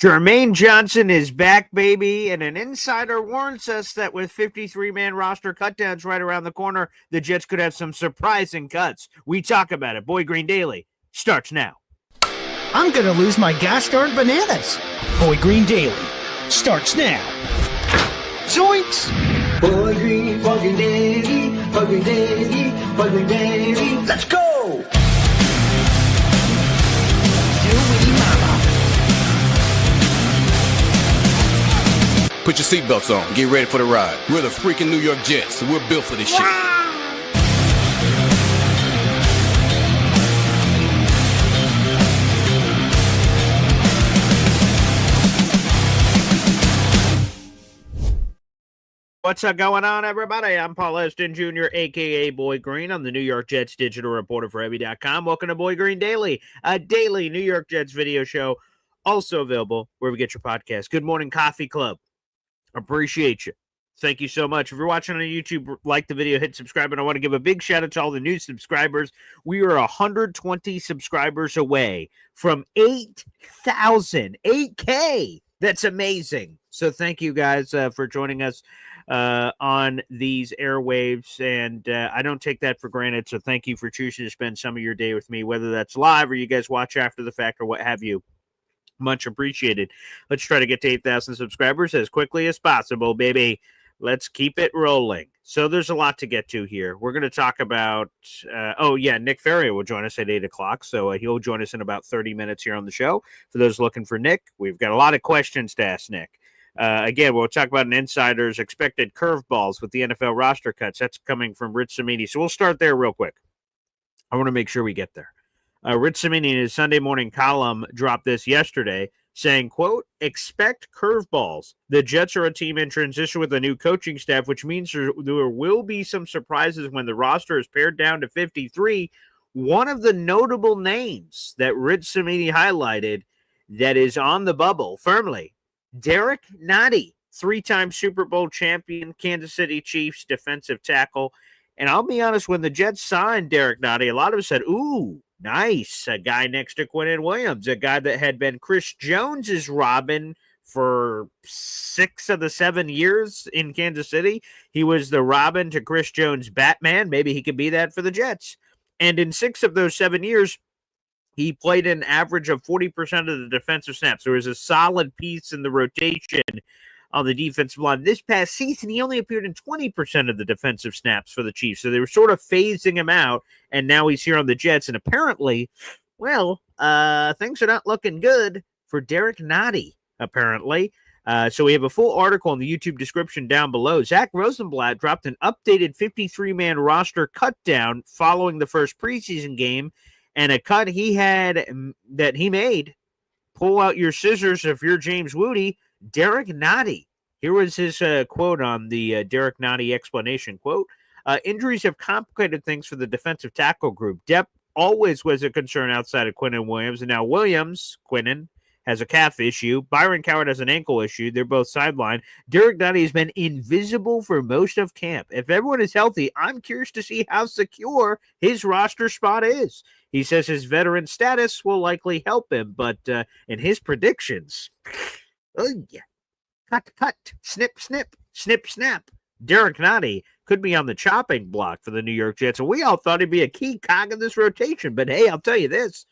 Germaine Johnson is back, baby, and an insider warns us that with 53-man roster cutdowns right around the corner, the Jets could have some surprising cuts. We talk about it. Boy Green Daily starts now. I'm going to lose my gosh-darn bananas. Boy Green Daily starts now. Zoinks! Boy Green Daily, Boy Green Daily, Boy Green Daily. Let's go! Put your seatbelts on. Get ready for the ride. We're the freaking New York Jets, so we're built for this shit. What's going on, everybody? I'm Paul Eston Jr., a.k.a. Boy Green. I'm the New York Jets digital reporter for Heavy.com. Welcome to Boy Green Daily, a daily New York Jets video show, also available where we get your podcast. Good morning, Coffee Club. Appreciate you. Thank you so much. If you're watching on YouTube, like the video, hit subscribe. And I want to give a big shout out to all the new subscribers. We are 120 subscribers away from 8,000, 8K. That's amazing. So thank you guys for joining us on these airwaves. And I don't take that for granted. So thank you for choosing to spend some of your day with me, whether that's live or you guys watch after the fact or what have you. Much appreciated. Let's try to get to 8,000 subscribers as quickly as possible, baby. Let's keep it rolling. So there's a lot to get to here. We're going to talk about, Nick Faria will join us at 8 o'clock. So he'll join us in about 30 minutes here on the show. For those looking for Nick, we've got a lot of questions to ask Nick. Again, we'll talk about an insider's expected curveballs with the NFL roster cuts. That's coming from Rich Cimini. So we'll start there real quick. I want to make sure we get there. Rich Cimini in his Sunday morning column dropped this yesterday saying, quote, expect curveballs. The Jets are a team in transition with a new coaching staff, which means there will be some surprises when the roster is pared down to 53. One of the notable names that Rich Cimini highlighted that is on the bubble firmly, Derek Nottie, three-time Super Bowl champion, Kansas City Chiefs defensive tackle. And I'll be honest, when the Jets signed Derek Nottie, a lot of us said, ooh, nice, a guy next to Quinnen Williams, a guy that had been Chris Jones's Robin for 6 of the 7 years in Kansas City. He was the Robin to Chris Jones' Batman. Maybe he could be that for the Jets. And in 6 of those 7 years, he played an average of 40% of the defensive snaps. There was a solid piece in the rotation on the defensive line. This past season, he only appeared in 20% of the defensive snaps for the Chiefs. So they were sort of phasing him out, and now he's here on the Jets. And apparently, things are not looking good for Derek Nottie, apparently. So we have a full article in the YouTube description down below. Zach Rosenblatt dropped an updated 53-man roster cut down following the first preseason game, and a cut he had that he made. Pull out your scissors if you're James Woody. Derek Nottie. Here was his quote on the Derek Nottie explanation. Quote, injuries have complicated things for the defensive tackle group. Depth always was a concern outside of Quinnen Williams. And now Quinnen, has a calf issue. Byron Coward has an ankle issue. They're both sidelined. Derek Nottie has been invisible for most of camp. If everyone is healthy, I'm curious to see how secure his roster spot is. He says his veteran status will likely help him, but in his predictions... Oh, yeah. Cut, snip, snap. Derek Nottie could be on the chopping block for the New York Jets, and we all thought he'd be a key cog in this rotation. But hey, I'll tell you this.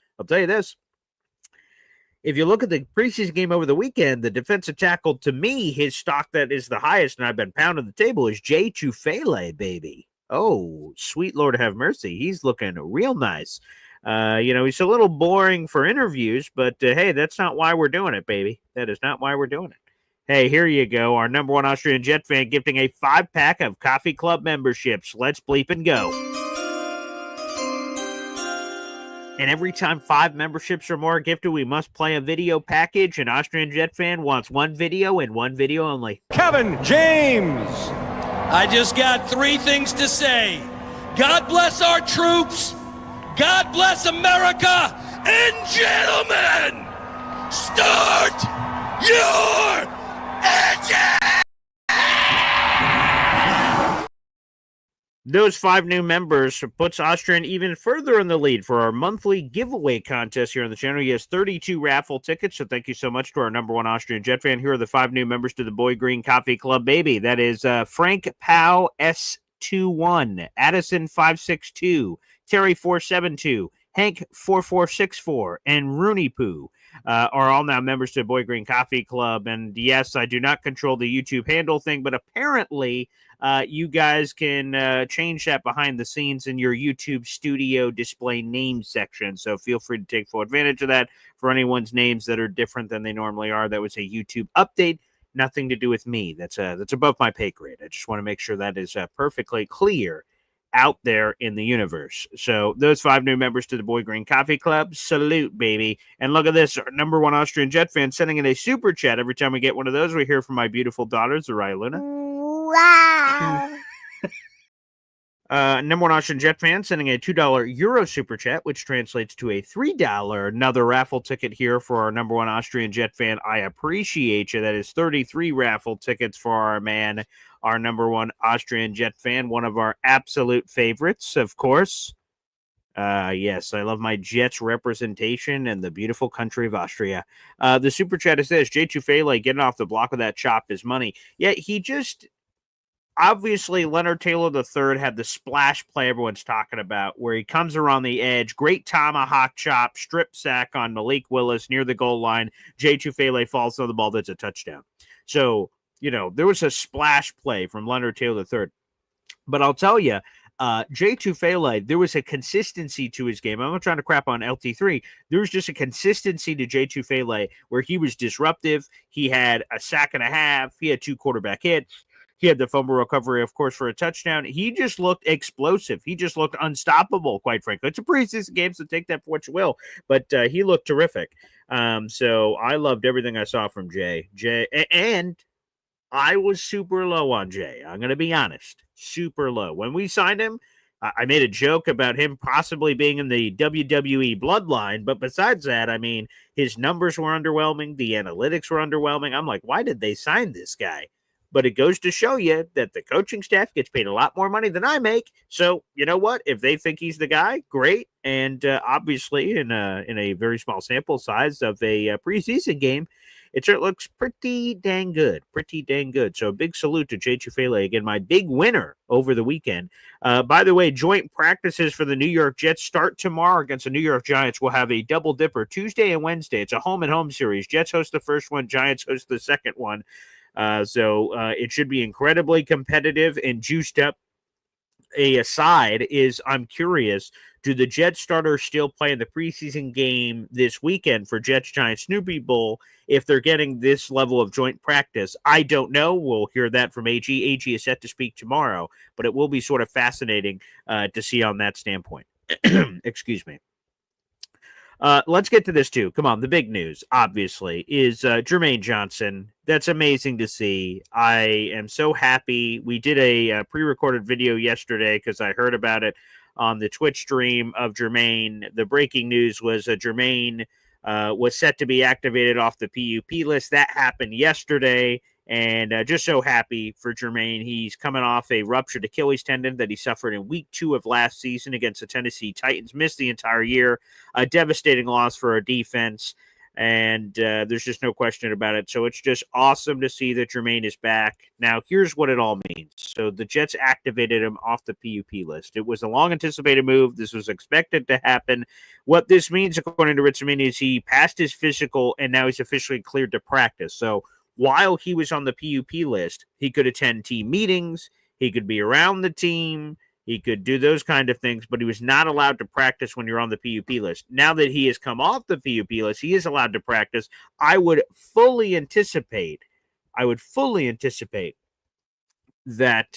If you look at the preseason game over the weekend, the defensive tackle, to me, his stock that is the highest, and I've been pounding the table, is Jay Tufele, baby. Oh, sweet Lord have mercy. He's looking real nice. He's a little boring for interviews, but hey, that's not why we're doing it, baby. That is not why we're doing it. Hey, here you go. Our number one Austrian Jet fan gifting a 5-pack of Coffee Club memberships. Let's bleep and go. And every time 5 memberships or more are gifted, we must play a video package. An Austrian Jet fan wants 1 video and 1 video only. Kevin James. I just got 3 things to say. God bless our troops. God bless America. And gentlemen, start your engine! Those 5 new members puts Austrian even further in the lead for our monthly giveaway contest here on the channel. He has 32 raffle tickets, so thank you so much to our number one Austrian Jet fan. Here are the 5 new members to the Boy Green Coffee Club, baby. That is Frank Pow S21, Addison 562, Terry 472, Hank 4464, and Rooney Poo. Are all now members to the Boy Green Coffee Club. And yes, I do not control the YouTube handle thing, but apparently you guys can change that behind the scenes in your YouTube studio display name section. So feel free to take full advantage of that for anyone's names that are different than they normally are. That was a YouTube update. Nothing to do with me. That's above my pay grade. I just want to make sure that is perfectly clear out there in the universe. So those 5 new members to the Boy Green Coffee Club, salute, baby. And look at this, our number one Austrian Jet fan sending in a super chat. Every time we get one of those, we hear from my beautiful daughter, Zariah Luna. Wow. Number one Austrian Jet fan sending a $2 Euro super chat, which translates to a $3. Another raffle ticket here for our number one Austrian Jet fan. I appreciate you. That is 33 raffle tickets for our man, our number one Austrian Jet fan, one of our absolute favorites, of course. Yes, I love my Jets representation and the beautiful country of Austria. The super chat is this: J. Tufele getting off the block with that chop is money. Yeah, he just... Obviously, Leonard Taylor III had the splash play everyone's talking about, where he comes around the edge, great tomahawk chop, strip sack on Malik Willis near the goal line. Jay Tufele falls on the ball. That's a touchdown. So, there was a splash play from Leonard Taylor III. But I'll tell you, Jay Tufele, there was a consistency to his game. I'm not trying to crap on LT3. There was just a consistency to Jay Tufele where he was disruptive. He had a sack and a half. He had 2 quarterback hits. He had the fumble recovery, of course, for a touchdown. He just looked explosive. He just looked unstoppable, quite frankly. It's a preseason game, so take that for what you will. But he looked terrific. So I loved everything I saw from Jay. And I was super low on Jay. I'm going to be honest. Super low. When we signed him, I made a joke about him possibly being in the WWE bloodline. But besides that, I mean, his numbers were underwhelming. The analytics were underwhelming. I'm like, why did they sign this guy? But it goes to show you that the coaching staff gets paid a lot more money than I make. So you know what? If they think he's the guy, great. And obviously, in a very small sample size of a preseason game, it sure looks pretty dang good. Pretty dang good. So a big salute to Jay Tufele. Again, my big winner over the weekend. By the way, joint practices for the New York Jets start tomorrow against the New York Giants. We'll have a double dipper Tuesday and Wednesday. It's a home-and-home series. Jets host the first one. Giants host the second one. So it should be incredibly competitive and juiced up. A aside is, I'm curious, do the Jets starters still play in the preseason game this weekend for Jets Giants Snoopy Bowl if they're getting this level of joint practice? I don't know. We'll hear that from AG. AG is set to speak tomorrow, but it will be sort of fascinating to see on that standpoint. Excuse me. Let's get to this too. Come on. The big news, obviously, is Germaine Johnson. That's amazing to see. I am so happy. We did a pre-recorded video yesterday because I heard about it on the Twitch stream of Germaine. The breaking news was Germaine was set to be activated off the PUP list. That happened yesterday. And just so happy for Germaine. He's coming off a ruptured Achilles tendon that he suffered in week 2 of last season against the Tennessee Titans. Missed the entire year. A devastating loss for our defense. And there's just no question about it. So it's just awesome to see that Germaine is back. Now, here's what it all means. So the Jets activated him off the PUP list. It was a long-anticipated move. This was expected to happen. What this means, according to Richmond, is he passed his physical, and now he's officially cleared to practice. So while he was on the PUP list, he could attend team meetings, he could be around the team, he could do those kind of things, but he was not allowed to practice when you're on the PUP list. Now that he has come off the PUP list, he is allowed to practice. I would fully anticipate that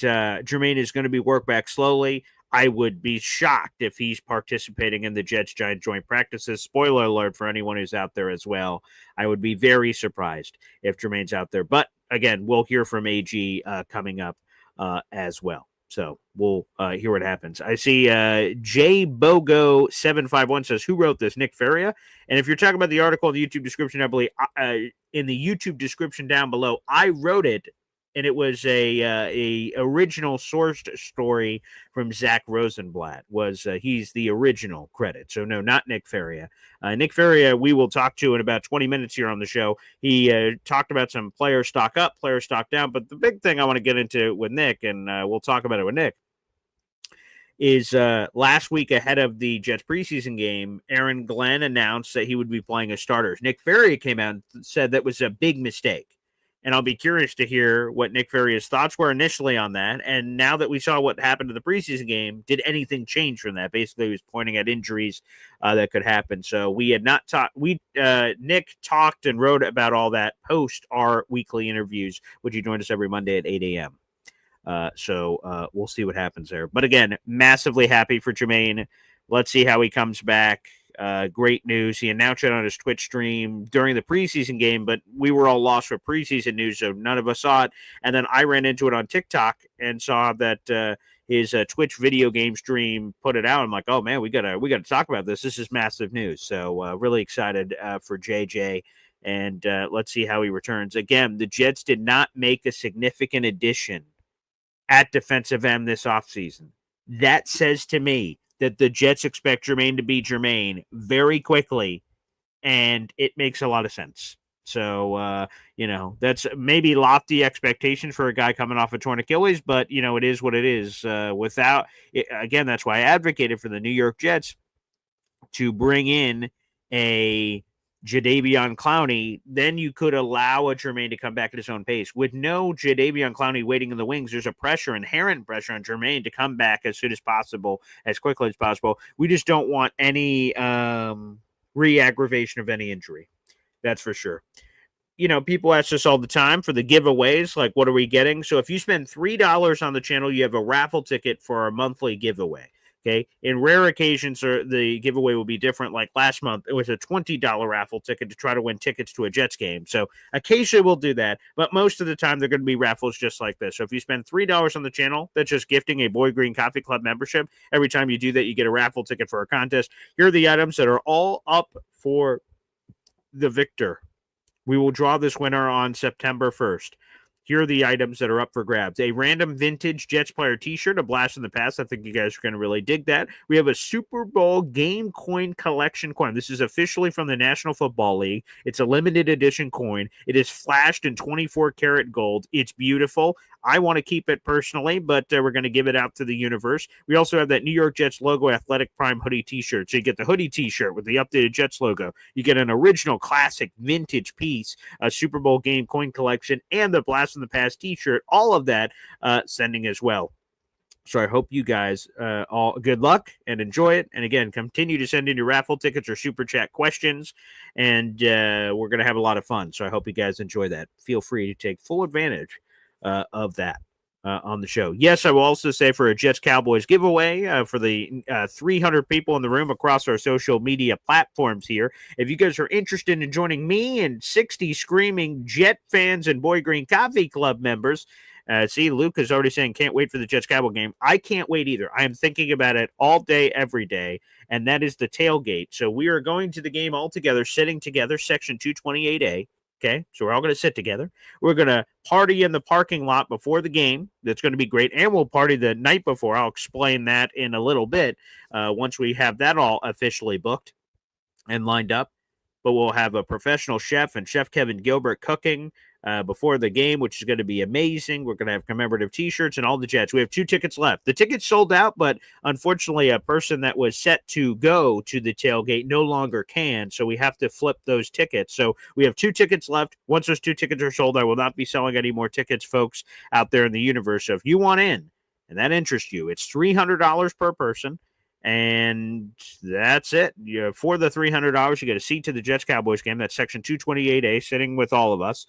Germaine is going to be worked back slowly. I would be shocked if he's participating in the Jets-Giant joint practices. Spoiler alert for anyone who's out there as well. I would be very surprised if Germaine's out there. But, again, we'll hear from AG coming up as well. So we'll hear what happens. I see JBogo751 says, who wrote this? Nick Faria. And if you're talking about the article in the YouTube description, I believe in the YouTube description down below, I wrote it and it was a original sourced story from Zach Rosenblatt. He's the original credit? So no, not Nick Faria. Nick Faria, we will talk to in about 20 minutes here on the show. He talked about some player stock up, player stock down, but the big thing I want to get into with Nick, and we'll talk about it with Nick, is last week ahead of the Jets preseason game, Aaron Glenn announced that he would be playing as starters. Nick Faria came out and said that was a big mistake. And I'll be curious to hear what Nick Faria's thoughts were initially on that. And now that we saw what happened to the preseason game, did anything change from that? Basically, he was pointing at injuries that could happen. So we had not talked. Nick talked and wrote about all that post our weekly interviews, which he joined us every Monday at 8 a.m. So we'll see what happens there. But again, massively happy for Germaine. Let's see how he comes back. Great news. He announced it on his Twitch stream during the preseason game, but we were all lost for preseason news, so none of us saw it. And then I ran into it on TikTok and saw that his Twitch video game stream put it out. I'm like, oh man, we gotta talk about this. This is massive news. So really excited for JJ. And let's see how he returns. Again, the Jets did not make a significant addition at defensive end this offseason. That says to me that the Jets expect Germaine to be Germaine very quickly, and it makes a lot of sense. So, that's maybe lofty expectations for a guy coming off a torn Achilles, but, it is what it is. Again, that's why I advocated for the New York Jets to bring in a Jadeveon Clowney. Then you could allow a Germaine to come back at his own pace. With no Jadeveon Clowney waiting in the wings, there's a inherent pressure on Germaine to come back as soon as possible, as quickly as possible. We just don't want any re-aggravation of any injury. That's for sure. People ask us all the time for the giveaways, like what are we getting? So if you spend $3 on the channel, you have a raffle ticket for our monthly giveaway. Okay. In rare occasions, the giveaway will be different. Like last month, it was a $20 raffle ticket to try to win tickets to a Jets game. So occasionally we'll do that, but most of the time they're going to be raffles just like this. So if you spend $3 on the channel, that's just gifting a Boy Green Coffee Club membership. Every time you do that, you get a raffle ticket for a contest. Here are the items that are all up for the victor. We will draw this winner on September 1st. Here are the items that are up for grabs. A random vintage Jets player t-shirt, a blast in the past. I think you guys are going to really dig that. We have a Super Bowl game coin collection coin. This is officially from the National Football League. It's a limited edition coin. It is flashed in 24 karat gold. It's beautiful. I want to keep it personally, but we're going to give it out to the universe. We also have that New York Jets logo Athletic Prime hoodie t-shirt. So you get the hoodie t-shirt with the updated Jets logo. You get an original classic vintage piece, a Super Bowl game coin collection, and the Blast in the Past t-shirt. All of that sending as well. So I hope you guys all good luck and enjoy it. And again, continue to send in your raffle tickets or super chat questions, and we're going to have a lot of fun. So I hope you guys enjoy that. Feel free to take full advantage of that on the show. Yes, I will also say for a Jets Cowboys giveaway for the 300 people in the room across our social media platforms here. If you guys are interested in joining me and 60 screaming Jet fans and Boy Green Coffee Club members, see, Luke is already saying can't wait for the Jets Cowboy game. I can't wait either. I am thinking about it all day, every day, and that is the tailgate. So we are going to the game all together, sitting together, section 228A. Okay, so we're all going to sit together. We're going to party in the parking lot before the game. That's going to be great. And we'll party the night before. I'll explain that in a little bit once we have that all officially booked and lined up. But we'll have a professional chef and Chef Kevin Gilbert cooking before the game, which is going to be amazing. We're going to have commemorative t-shirts and all the Jets. We have 2 tickets left. The tickets sold out, but unfortunately a person that was set to go to the tailgate no longer can, so we have to flip those tickets. So we have 2 tickets left. Once those 2 tickets are sold, I will not be selling any more tickets, folks, out there in the universe. So if you want in and that interests you, it's $300 per person. And that's it. For the $300, you get a seat to the Jets Cowboys game. That's section 228A, sitting with all of us.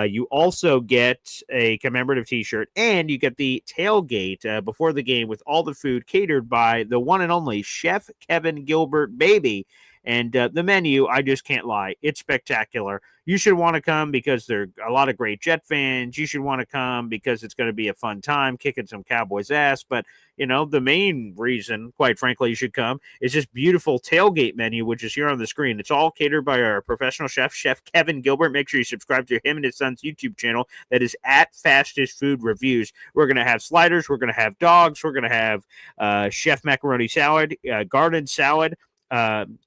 You also get a commemorative t-shirt, and you get the tailgate before the game with all the food catered by the one and only Chef Kevin Gilbert, baby. And the menu, I just can't lie, it's spectacular. You should want to come because there are a lot of great Jet fans. You should want to come because it's going to be a fun time kicking some Cowboys ass. But, the main reason, quite frankly, you should come is this beautiful tailgate menu, which is here on the screen. It's all catered by our professional chef, Chef Kevin Gilbert. Make sure you subscribe to him and his son's YouTube channel that is at Fastest Food Reviews. We're going to have sliders. We're going to have dogs. We're going to have Chef Macaroni Salad, garden salad,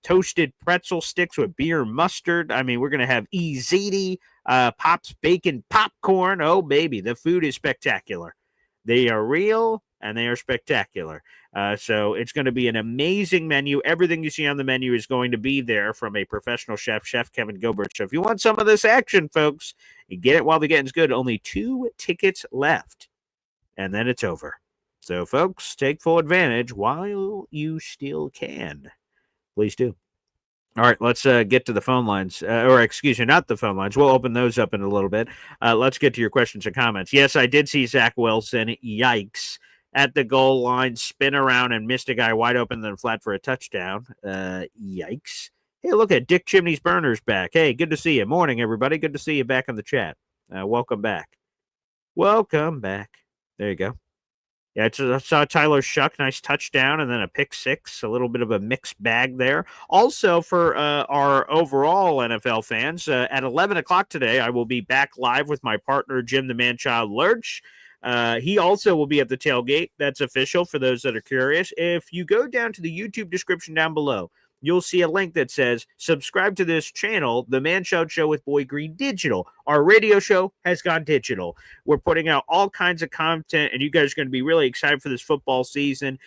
toasted pretzel sticks with beer mustard. I mean, we're going to have ziti, Pop's bacon popcorn. Oh, baby, the food is spectacular. They are real and they are spectacular. So it's going to be an amazing menu. Everything you see on the menu is going to be there from a professional chef, Chef Kevin Gilbert. So if you want some of this action, folks, you get it while the getting's good. Only 2 tickets left, and then it's over. So, folks, take full advantage while you still can. Please do. All right, let's get to the phone lines. Excuse me, not the phone lines. We'll open those up in a little bit. Let's get to your questions and comments. Yes, I did see Zach Wilson, yikes, at the goal line, spin around and missed a guy wide open, then flat for a touchdown. Yikes. Hey, look at Dick Chimney's Burner's back. Hey, good to see you. Morning, everybody. Good to see you back in the chat. Welcome back. Welcome back. There you go. Yeah, I saw Tyler Shuck, nice touchdown, and then a pick six, a little bit of a mixed bag there. Also, for our overall NFL fans, at 11 o'clock today, I will be back live with my partner, Jim the Man-Child Lurch. He also will be at the tailgate. That's official for those that are curious. If you go down to the YouTube description down below, you'll see a link that says, subscribe to this channel, The Man-Child Show with Boy Green Digital. Our radio show has gone digital. We're putting out all kinds of content, and you guys are going to be really excited for this football season.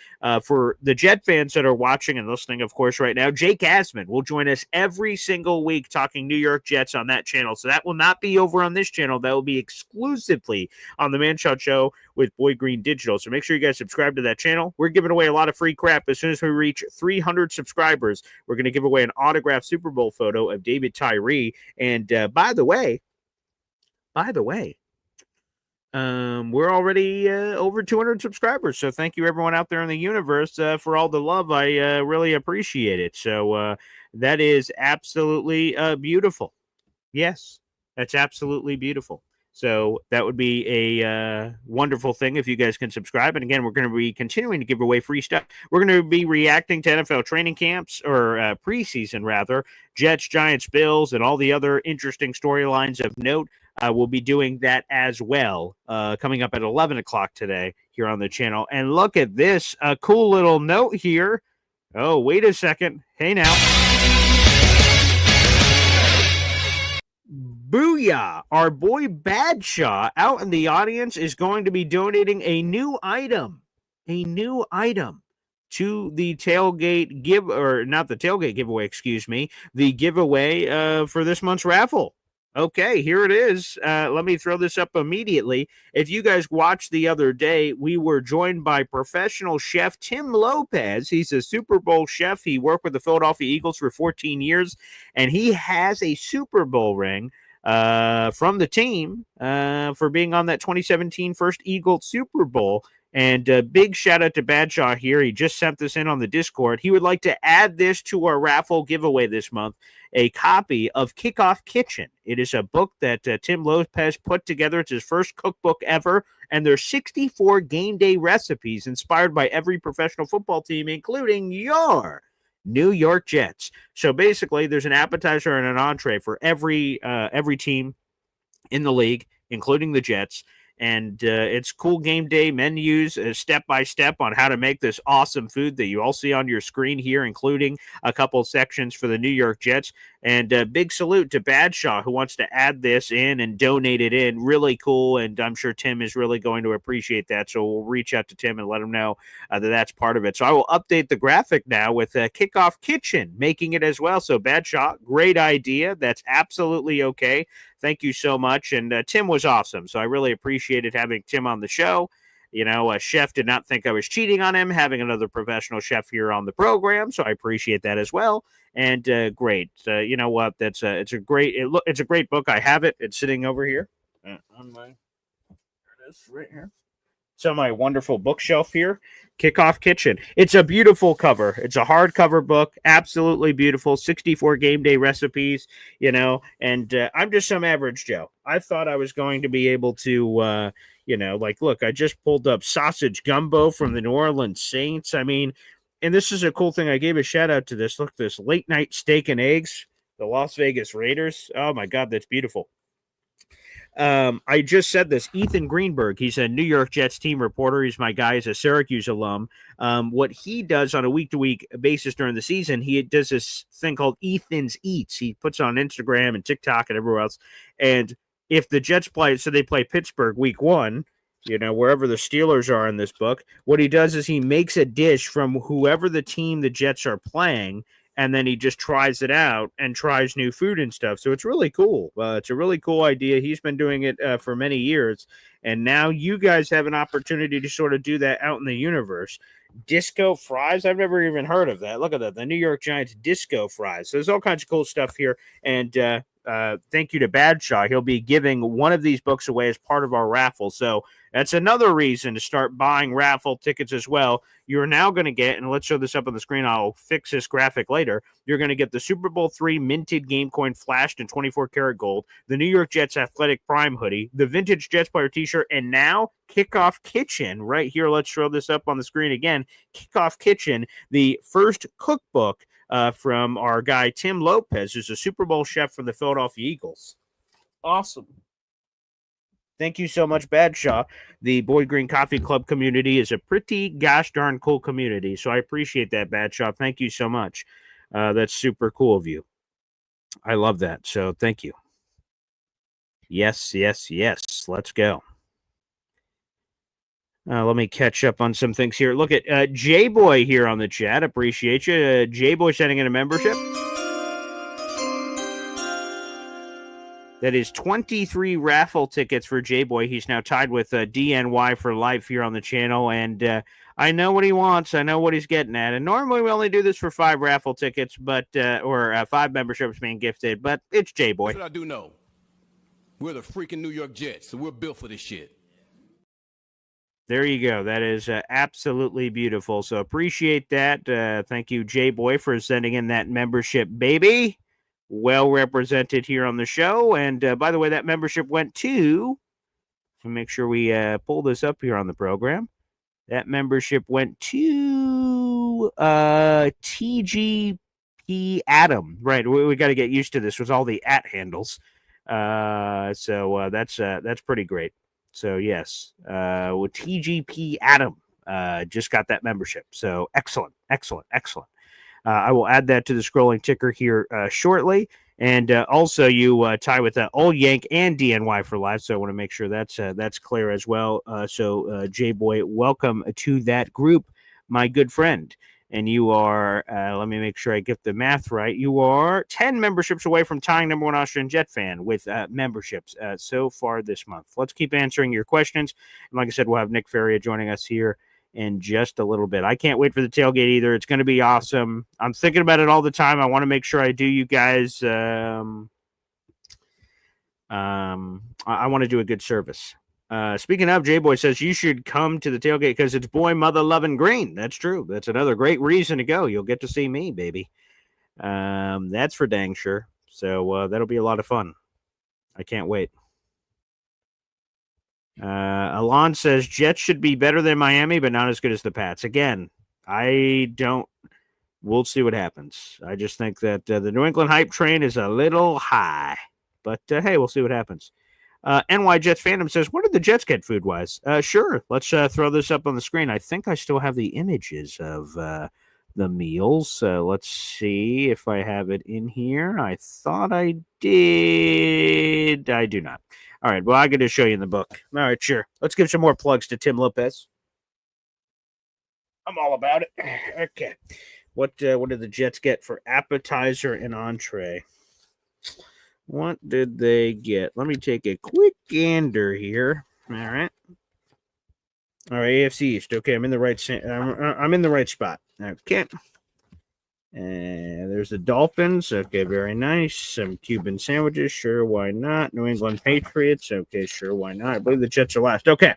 For the Jet fans that are watching and listening, of course, right now, Jake Asman will join us every single week talking New York Jets on that channel. So that will not be over on this channel. That will be exclusively on the Man-Child Show with Boy Green Digital. So make sure you guys subscribe to that channel. We're giving away a lot of free crap. As soon as we reach 300 subscribers, we're going to give away an autographed Super Bowl photo of David Tyree. And by the way, we're already over 200 subscribers. So thank you, everyone out there in the universe, for all the love. I really appreciate it. So that is absolutely beautiful. Yes, that's absolutely beautiful. So that would be a wonderful thing if you guys can subscribe. And again, we're going to be continuing to give away free stuff. We're going to be reacting to NFL training camps, or preseason rather, Jets, Giants, Bills, and all the other interesting storylines of note. We'll be doing that as well, coming up at 11 o'clock today here on the channel. And look at this, a cool little note here. Oh, wait a second. Hey now. Booyah! Our boy Badshaw out in the audience is going to be donating a new item to the tailgate not the tailgate giveaway, excuse me, the giveaway for this month's raffle. Okay, here it is. Let me throw this up immediately. If you guys watched the other day, we were joined by professional chef Tim Lopez. He's a Super Bowl chef. He worked with the Philadelphia Eagles for 14 years, and he has a Super Bowl ring from the team for being on that 2017 first Eagles Super Bowl. And big shout out to Badshaw here. He just sent this in on the Discord. He would like to add this to our raffle giveaway this month, a copy of Kickoff Kitchen. It is a book that Tim Lopez put together. It's his first cookbook ever, and there's 64 game day recipes inspired by every professional football team, including your New York Jets. So basically, there's an appetizer and an entree for every team in the league, including the Jets. And it's cool game day menus, step by step on how to make this awesome food that you all see on your screen here, including a couple sections for the New York Jets. And big salute to Badshaw, who wants to add this in and donate it in. Really cool. And I'm sure Tim is really going to appreciate that. So we'll reach out to Tim and let him know that that's part of it. So I will update the graphic now with Kickoff Kitchen making it as well. So Badshaw, great idea. That's absolutely okay. Thank you so much. And Tim was awesome. So I really appreciated having Tim on the show. You know, a chef did not think I was cheating on him, having another professional chef here on the program. So I appreciate that as well. And great. You know what? It's a great book. I have it. It's sitting over here on my, there it is right here. It's on my wonderful bookshelf here. Kickoff Kitchen. It's a beautiful cover. It's a hardcover book. Absolutely beautiful. 64 game day recipes, and I'm just some average Joe. I thought I was going to be able to, look, I just pulled up sausage gumbo from the New Orleans Saints. I mean, and this is a cool thing. I gave a shout out to this. Look, this late night steak and eggs, the Las Vegas Raiders. Oh my God, that's beautiful. I just said this. Ethan Greenberg, he's a New York Jets team reporter. He's my guy. He's a Syracuse alum. What he does on a week-to-week basis during the season, he does this thing called Ethan's Eats. He puts on Instagram and TikTok and everywhere else. And if the Jets play, so they play Pittsburgh week 1, wherever the Steelers are in this book, what he does is he makes a dish from whoever the team the Jets are playing, and then he just tries it out and tries new food and stuff. So it's really cool. It's a really cool idea. He's been doing it for many years. And now you guys have an opportunity to sort of do that out in the universe. Disco fries? I've never even heard of that. Look at that. The New York Giants disco fries. So there's all kinds of cool stuff here. And thank you to Badshaw. He'll be giving one of these books away as part of our raffle. So that's another reason to start buying raffle tickets as well. You're now going to get, and let's show this up on the screen. I'll fix this graphic later. You're going to get the Super Bowl III minted game coin flashed in 24 karat gold, the New York Jets Athletic Prime hoodie, the vintage Jets player t-shirt, and now Kickoff Kitchen right here. Let's throw this up on the screen again. Kickoff Kitchen, the first cookbook from our guy Tim Lopez, who's a Super Bowl chef from the Philadelphia Eagles. Awesome. Thank you so much, Badshaw. The Boyd Green Coffee Club community is a pretty gosh darn cool community, so I appreciate that, Badshaw. Thank you so much. That's super cool of you. I love that, so thank you. Yes. Let's go. Let me catch up on some things here. Look at J-Boy here on the chat. Appreciate you. J-Boy sending in a membership. That is 23 raffle tickets for J-Boy. He's now tied with DNY for life here on the channel. And I know what he wants. I know what he's getting at. And normally we only do this for 5 raffle tickets, or 5 memberships being gifted. But it's J-Boy. That's what I do know. We're the freaking New York Jets, so we're built for this shit. There you go. That is absolutely beautiful. So appreciate that. Thank you, J-Boy, for sending in that membership, baby. Well represented here on the show. And by the way, that membership went to, make sure we pull this up here on the program. That membership went to TGP Adam. Right. We got to get used to this with all the @ handles. So that's pretty great. So yes, with TGP Adam just got that membership. So excellent. I will add that to the scrolling ticker here shortly. And also you tie with Old Yank and DNY for life. So I want to make sure that's clear as well. So J-Boy, welcome to that group, my good friend. And you are, let me make sure I get the math right. You are 10 memberships away from tying #1 Austrian Jet fan with memberships so far this month. Let's keep answering your questions. And like I said, we'll have Nick Faria joining us here in just a little bit. I can't wait for the tailgate either. It's going to be awesome. I'm thinking about it all the time. I want to make sure I do you guys. I want to do a good service. Speaking of, J-Boy says you should come to the tailgate because it's boy mother loving green. That's true. That's another great reason to go. You'll get to see me, baby. That's for dang sure. So that'll be a lot of fun. I can't wait. Alon says Jets should be better than Miami, but not as good as the Pats. Again, we'll see what happens. I just think that the New England hype train is a little high, but hey, we'll see what happens. NY Jets fandom says, what did the Jets get food-wise? Sure. Let's throw this up on the screen. I think I still have the images of the meals. Let's see if I have it in here. I thought I did. I do not. All right. Well, I got to show you in the book. All right, sure. Let's give some more plugs to Tim Lopez. I'm all about it. Okay. What did the Jets get for appetizer and entree? What did they get? Let me take a quick gander here. All right. AFC East. Okay, I'm in the right spot. Okay. There's the Dolphins. Okay, very nice. Some Cuban sandwiches. Sure, why not? New England Patriots. Okay, sure, why not? I believe the Jets are last. Okay.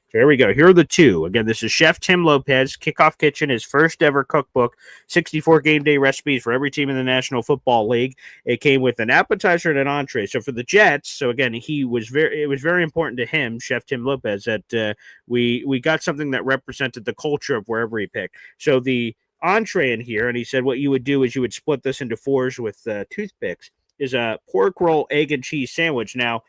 So here we go. Here are the two. Again, this is Chef Tim Lopez, Kickoff Kitchen, his first ever cookbook, 64 game day recipes for every team in the National Football League. It came with an appetizer and an entree. So for the Jets, so again, it was very important to him, Chef Tim Lopez, that we got something that represented the culture of wherever he picked. So the entree in here, and he said what you would do is you would split this into fours with toothpicks, is a pork roll, egg, and cheese sandwich. Now,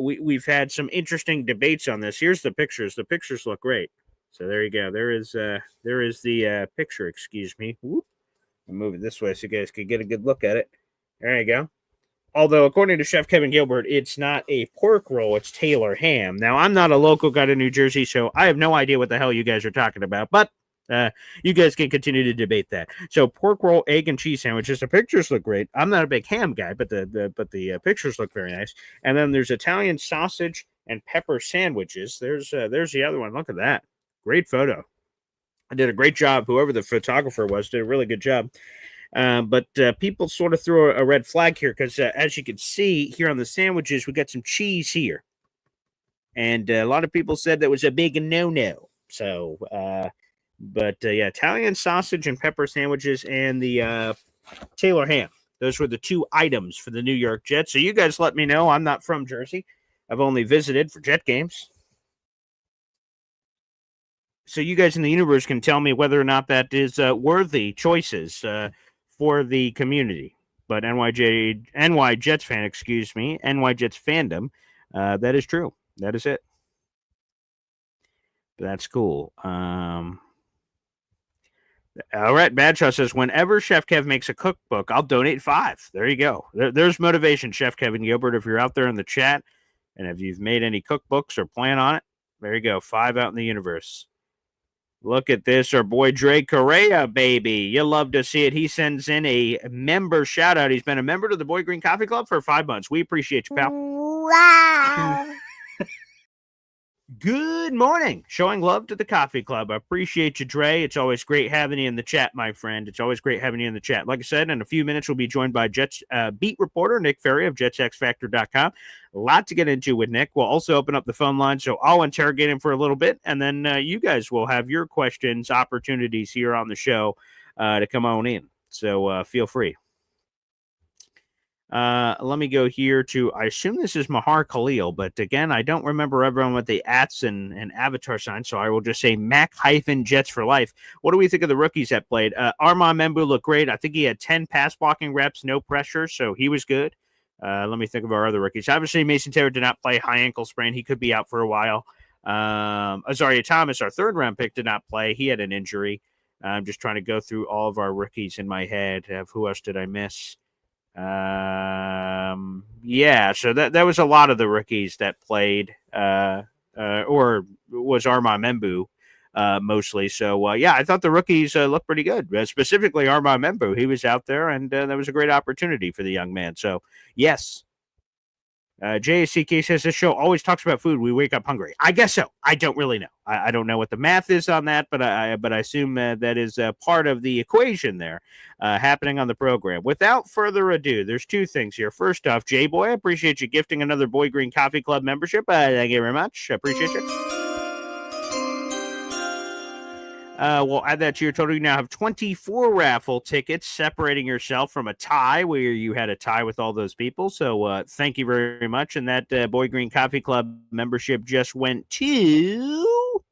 we've had some interesting debates on this. Here's the pictures. The pictures look great. So there you go. There is the picture. Excuse me. Whoop. I'll move it this way so you guys can get a good look at it. There you go. Although according to Chef Kevin Gilbert, it's not a pork roll, it's Taylor ham. Now I'm not a local guy to New Jersey, so I have no idea what the hell you guys are talking about. But you guys can continue to debate that. So pork roll, egg, and cheese sandwiches. The pictures look great. I'm not a big ham guy, but the pictures look very nice. And then there's Italian sausage and pepper sandwiches. There's the other one. Look at that. Great photo. I did a great job. Whoever the photographer was did a really good job. But people sort of threw a red flag here because as you can see here on the sandwiches, we got some cheese here. And a lot of people said that was a big no-no. So, But yeah, Italian sausage and pepper sandwiches and the Taylor ham. Those were the two items for the New York Jets. So you guys let me know. I'm not from Jersey. I've only visited for Jet games. So you guys in the universe can tell me whether or not that is worthy choices for the community. But NY Jets fan, NY Jets fandom, that is true. That is it. That's cool. All right, Badshaw says, whenever Chef Kev makes a cookbook, I'll donate 5. There you go. There's motivation, Chef Kevin Gilbert. If you're out there in the chat, and if you've made any cookbooks or plan on it, there you go. 5 out in the universe. Look at this. Our boy Dre Correa, baby. You'll love to see it. He sends in a member shout-out. He's been a member to the Boy Green Coffee Club for 5 months. We appreciate you, pal. Wow. Good morning. Showing love to the coffee club. I appreciate you, Dre. It's always great having you in the chat, my friend. It's always great having you in the chat. Like I said, in a few minutes, we'll be joined by Jets beat reporter Nick Faria of JetsXFactor.com. A lot to get into with Nick. We'll also open up the phone line, so I'll interrogate him for a little bit, and then you guys will have your questions, opportunities here on the show to come on in. So feel free. Let me go here to, I assume this is Mahar Khalil, but again, I don't remember everyone with the ats and avatar signs, so I will just say Mac-Jets for life. What do we think of the rookies that played? Armand Membu looked great. I think he had 10 pass blocking reps, no pressure, so he was good. Let me think of our other rookies. Obviously, Mason Taylor did not play, high ankle sprain. He could be out for a while. Azaria Thomas, our 3rd round pick, did not play. He had an injury. I'm just trying to go through all of our rookies in my head. Who else did I miss? Yeah, so that was a lot of the rookies that played, or was Armand Membu, mostly. So, yeah, I thought the rookies looked pretty good, specifically Armand Membu. He was out there, and that was a great opportunity for the young man. So, yes. JACK says this show always talks about food. We wake up hungry. I guess so. I don't really know. I don't know what the math is on that, but I assume that is part of the equation there happening on the program. Without further ado, there's 2 things here. First off, J-Boy, I appreciate you gifting another Boy Green Coffee Club membership. Thank you very much. I appreciate you. We'll add that to your total. You now have 24 raffle tickets, separating yourself from a tie where you had a tie with all those people. So thank you very much. And that Boy Green Coffee Club membership just went to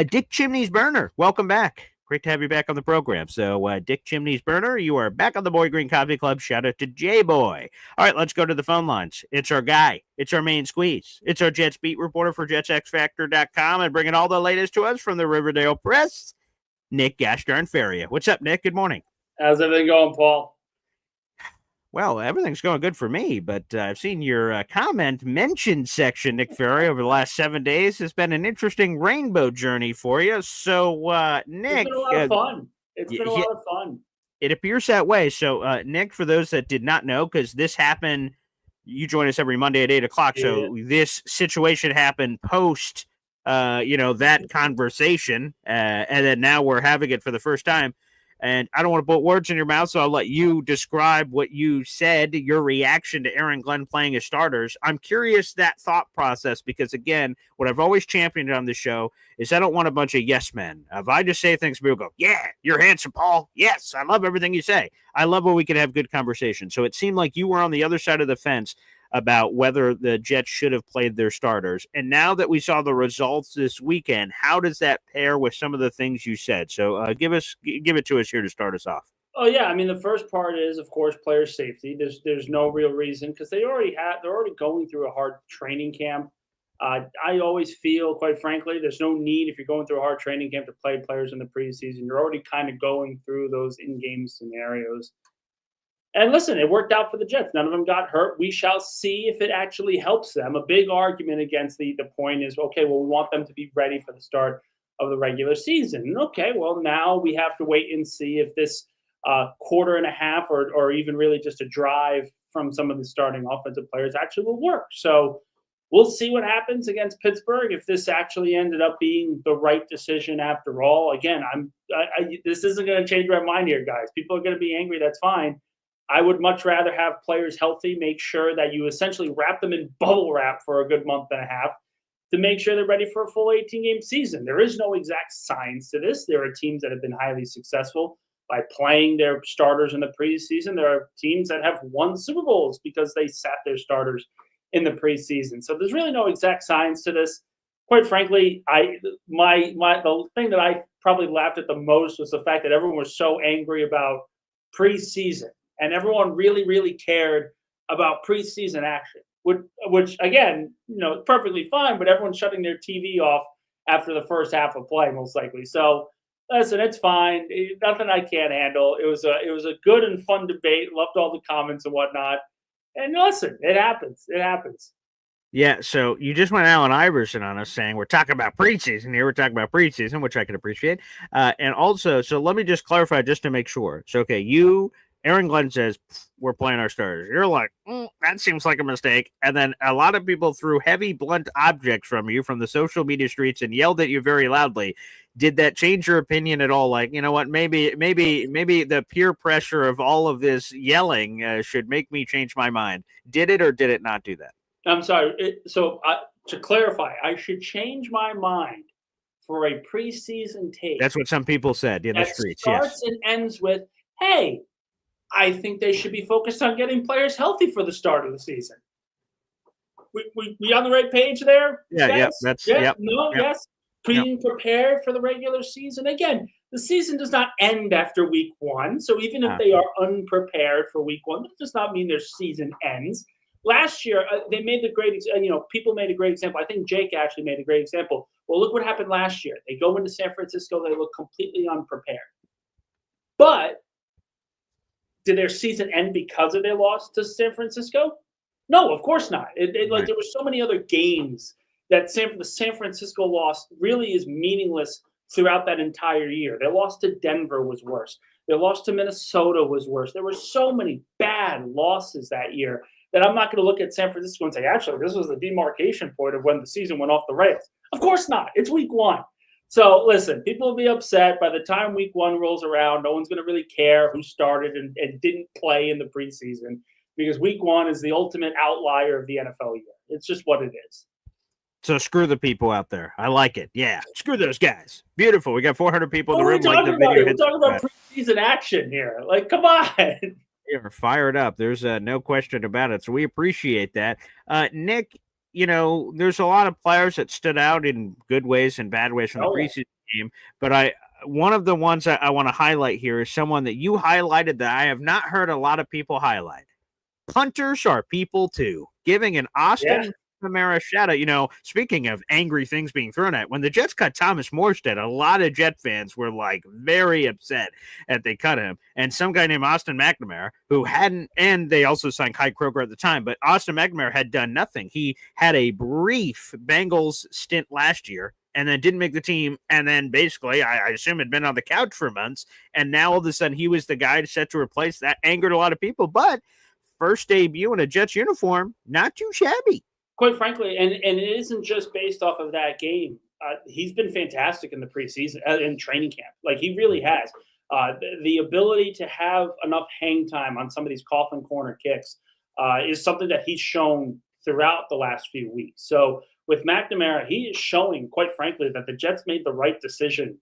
Dick Chimney's Burner. Welcome back. Great to have you back on the program. So Dick Chimney's Burner, you are back on the Boy Green Coffee Club. Shout out to J-Boy. All right, let's go to the phone lines. It's our guy. It's our main squeeze. It's our Jets beat reporter for JetsXFactor.com and bringing all the latest to us from the Riverdale Press, Nick Faria. What's up, Nick? Good morning. How's everything going, Paul? Well, everything's going good for me, but I've seen your comment mention section, Nick Faria, over the last 7 days. Has been an interesting rainbow journey for you. So, Nick, it's been a lot of fun. It's been a lot of fun. It appears that way. So, Nick, for those that did not know, because this happened, you join us every Monday at 8 o'clock. Yeah. So this situation happened post, that conversation, and then now we're having it for the first time. And I don't want to put words in your mouth, so I'll let you describe what you said, your reaction to Aaron Glenn playing as starters. I'm curious that thought process because, again, what I've always championed on the show is I don't want a bunch of yes men. If I just say things, people go, yeah, you're handsome, Paul. Yes, I love everything you say. I love when we can have good conversation. So it seemed like you were on the other side of the fence about whether the Jets should have played their starters. And now that we saw the results this weekend, how does that pair with some of the things you said? So give it to us here to start us off. Oh yeah, I mean the first part is of course player safety. There's no real threason because they're already going through a hard training camp. I always feel, quite frankly, there's no need if you're going through a hard training camp to play players in the preseason. You're already kind of going through those in-game scenarios. And listen, it worked out for the Jets. None of them got hurt. We shall see if it actually helps them. A big argument against the point is, okay, well, we want them to be ready for the start of the regular season. Okay, well, now we have to wait and see if this quarter and a half or even really just a drive from some of the starting offensive players actually will work. So we'll see what happens against Pittsburgh if this actually ended up being the right decision after all. Again, this isn't going to change my mind here, guys. People are going to be angry. That's fine. I would much rather have players healthy, make sure that you essentially wrap them in bubble wrap for a good month and a half to make sure they're ready for a full 18-game season. There is no exact science to this. There are teams that have been highly successful by playing their starters in the preseason. There are teams that have won Super Bowls because they sat their starters in the preseason. So there's really no exact science to this. Quite frankly, the thing that I probably laughed at the most was the fact that everyone was so angry about preseason. And everyone really, really cared about preseason action, which again, perfectly fine, but everyone's shutting their TV off after the first half of play, most likely. So listen, it's fine. Nothing I can't handle. It was a good and fun debate. Loved all the comments and whatnot. And listen, it happens. It happens. Yeah, so you just went Allen Iverson on us saying we're talking about preseason here. We're talking about preseason, which I can appreciate. And also, so let me just clarify just to make sure. So, okay, Aaron Glenn says, we're playing our starters. You're like, that seems like a mistake. And then a lot of people threw heavy, blunt objects from you from the social media streets and yelled at you very loudly. Did that change your opinion at all? Like, you know what, maybe the peer pressure of all of this yelling should make me change my mind. Did it or did it not do that? I'm sorry. To clarify, I should change my mind for a preseason take. That's what some people said in the streets. Starts and ends with, hey, I think they should be focused on getting players healthy for the start of the season. We on the right page there? Yeah, yes. Being prepared for the regular season. Again, the season does not end after week one. So even if they are unprepared for week one, that does not mean their season ends. Last year, they made the great, people made a great example. I think Jake actually made a great example. Well, look what happened last year. They go into San Francisco, they look completely unprepared. But did their season end because of their loss to San Francisco? No, of course not. There were so many other games that the San Francisco loss really is meaningless throughout that entire year. Their loss to Denver was worse. Their loss to Minnesota was worse. There were so many bad losses that year that I'm not going to look at San Francisco and say, actually, this was the demarcation point of when the season went off the rails. Of course not. It's week one. So listen, people will be upset. By the time week one rolls around, no one's going to really care who started and didn't play in the preseason because week one is the ultimate outlier of the NFL year. It's just what it is. So screw the people out there. I like it. Yeah, screw those guys. Beautiful. We got 400 people in the room. We're talking about preseason action here. Like, come on. You're fired up. There's no question about it. So we appreciate that. Nick, there's a lot of players that stood out in good ways and bad ways from the preseason game. But one of the ones I want to highlight here is someone that you highlighted that I have not heard a lot of people highlight. Punters are people too. Giving an Austin McNamara shout out. Speaking of angry things being thrown at, when the Jets cut Thomas Morstead, a lot of Jet fans were like very upset that they cut him. And some guy named Austin McNamara, who hadn't, and they also signed Kai Kroger at the time, but Austin McNamara had done nothing. He had a brief Bengals stint last year and then didn't make the team. And then basically, I assume had been on the couch for months. And now all of a sudden he was the guy set to replace that. Angered a lot of people, but first debut in a Jets uniform, not too shabby. Quite frankly, and it isn't just based off of that game. He's been fantastic in the preseason, in training camp. Like, he really has. The ability to have enough hang time on some of these coffin corner kicks is something that he's shown throughout the last few weeks. So with McNamara, he is showing, quite frankly, that the Jets made the right decision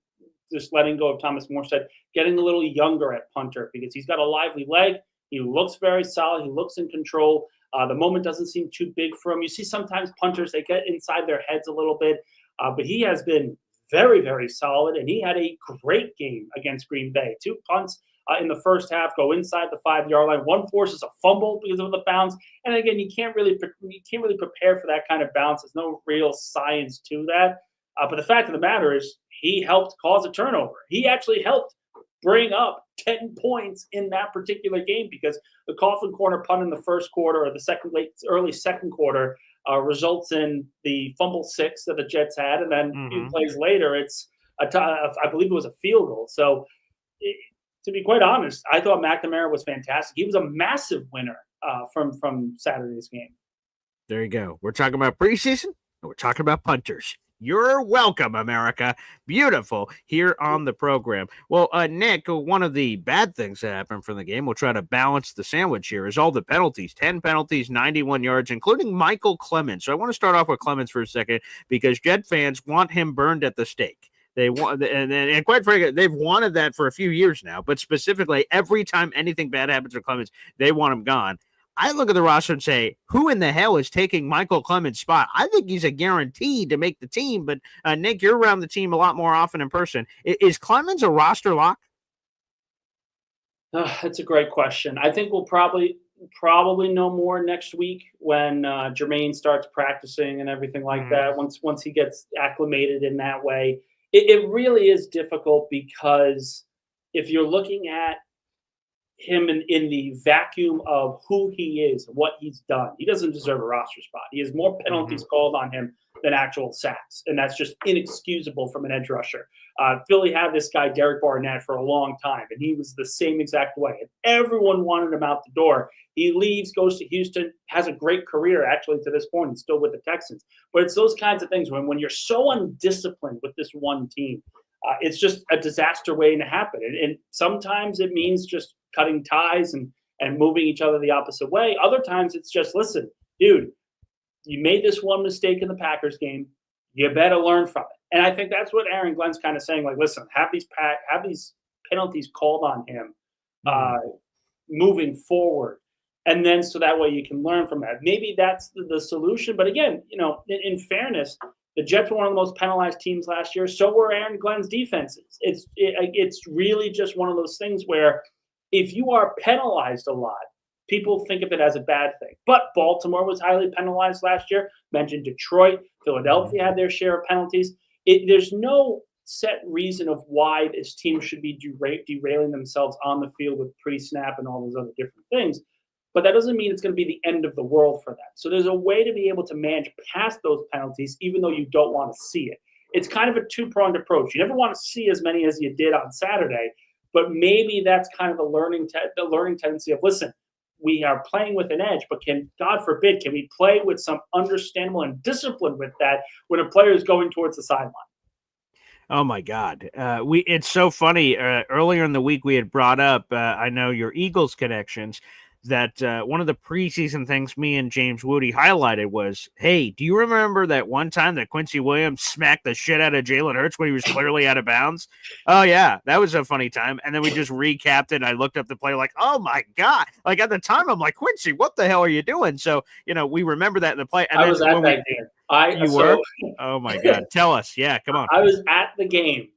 just letting go of Thomas Morstead, getting a little younger at punter because he's got a lively leg. He looks very solid. He looks in control. The moment doesn't seem too big for him. You see sometimes punters, they get inside their heads a little bit, but he has been very, very solid, and he had a great game against Green Bay. 2 punts in the first half go inside the 5-yard line. One forces a fumble because of the bounce, and again, you can't really prepare for that kind of bounce. There's no real science to that. But the fact of the matter is, he helped cause a turnover. He actually helped bring up 10 points in that particular game because the coffin corner punt in the first quarter or the early second quarter results in the fumble 6 that the Jets had, and then a few plays later, it's I believe it was a field goal. So, to be quite honest, I thought McNamara was fantastic. He was a massive winner from Saturday's game. There you go. We're talking about preseason, and we're talking about punters. You're welcome, America. Beautiful here on the program. Well, Nick, one of the bad things that happened from the game, we'll try to balance the sandwich here, is all the penalties. 10 penalties, 91 yards, including Michael Clemens. So I want to start off with Clemens for a second because Jet fans want him burned at the stake. They want, and quite frankly, they've wanted that for a few years now. But specifically, every time anything bad happens to Clemens, they want him gone. I look at the roster and say, who in the hell is taking Michael Clemens' spot? I think he's a guarantee to make the team, but Nick, you're around the team a lot more often in person. Is Clemens a roster lock? That's a great question. I think we'll probably know more next week when Germaine starts practicing and everything like that. Once he gets acclimated in that way, it really is difficult because if you're looking at him in the vacuum of who he is, what he's done, he doesn't deserve a roster spot. He has more penalties called on him than actual sacks, and that's just inexcusable from an edge rusher. Philly had this guy, Derek Barnett, for a long time, and he was the same exact way. And everyone wanted him out the door. He leaves, goes to Houston, has a great career, actually, to this point. He's still with the Texans. But it's those kinds of things when you're so undisciplined with this one team, it's just a disaster waiting to happen. And sometimes it means just cutting ties and moving each other the opposite way. Other times it's just, listen, dude, you made this one mistake in the Packers game. You better learn from it. And I think that's what Aaron Glenn's kind of saying. Like, listen, have these penalties called on him moving forward. And then so that way you can learn from that. Maybe that's the solution. But again, in fairness, the Jets were one of the most penalized teams last year. So were Aaron Glenn's defenses. It's really just one of those things where if you are penalized a lot, people think of it as a bad thing. But Baltimore was highly penalized last year. Mentioned Detroit. Philadelphia had their share of penalties. There's no set reason of why this team should be derailing themselves on the field with pre-snap and all those other different things. But that doesn't mean it's going to be the end of the world for them. So there's a way to be able to manage past those penalties, even though you don't want to see it. It's kind of a two-pronged approach. You never want to see as many as you did on Saturday, but maybe that's kind of the learning tendency of, listen, we are playing with an edge, but God forbid, can we play with some understandable and discipline with that when a player is going towards the sideline? Oh my God. It's so funny. Earlier in the week, we had brought up, I know your Eagles connections, that one of the preseason things me and James Woody highlighted was, hey, do you remember that one time that Quincy Williams smacked the shit out of Jalen Hurts when he was clearly out of bounds? Oh, yeah, that was a funny time. And then we just recapped it, and I looked up the play like, oh, my God. Like, at the time, I'm like, Quincy, what the hell are you doing? So, we remember that in the play. And I was at that game. You were? Oh, my God. Tell us. Yeah, come on. I was at the game.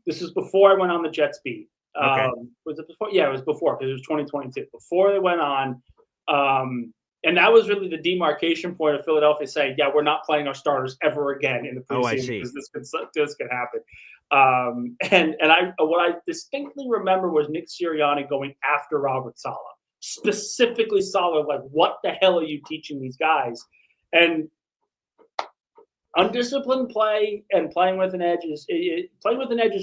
This was before I went on the Jets beat. Okay. Was it before? Yeah, it was before because it was 2022. Before they went on, and that was really the demarcation point of Philadelphia saying, "Yeah, we're not playing our starters ever again in the preseason because this could happen." And what I distinctly remember was Nick Sirianni going after Robert Saleh, specifically Saleh, like, "What the hell are you teaching these guys?" And undisciplined play and playing with an edge is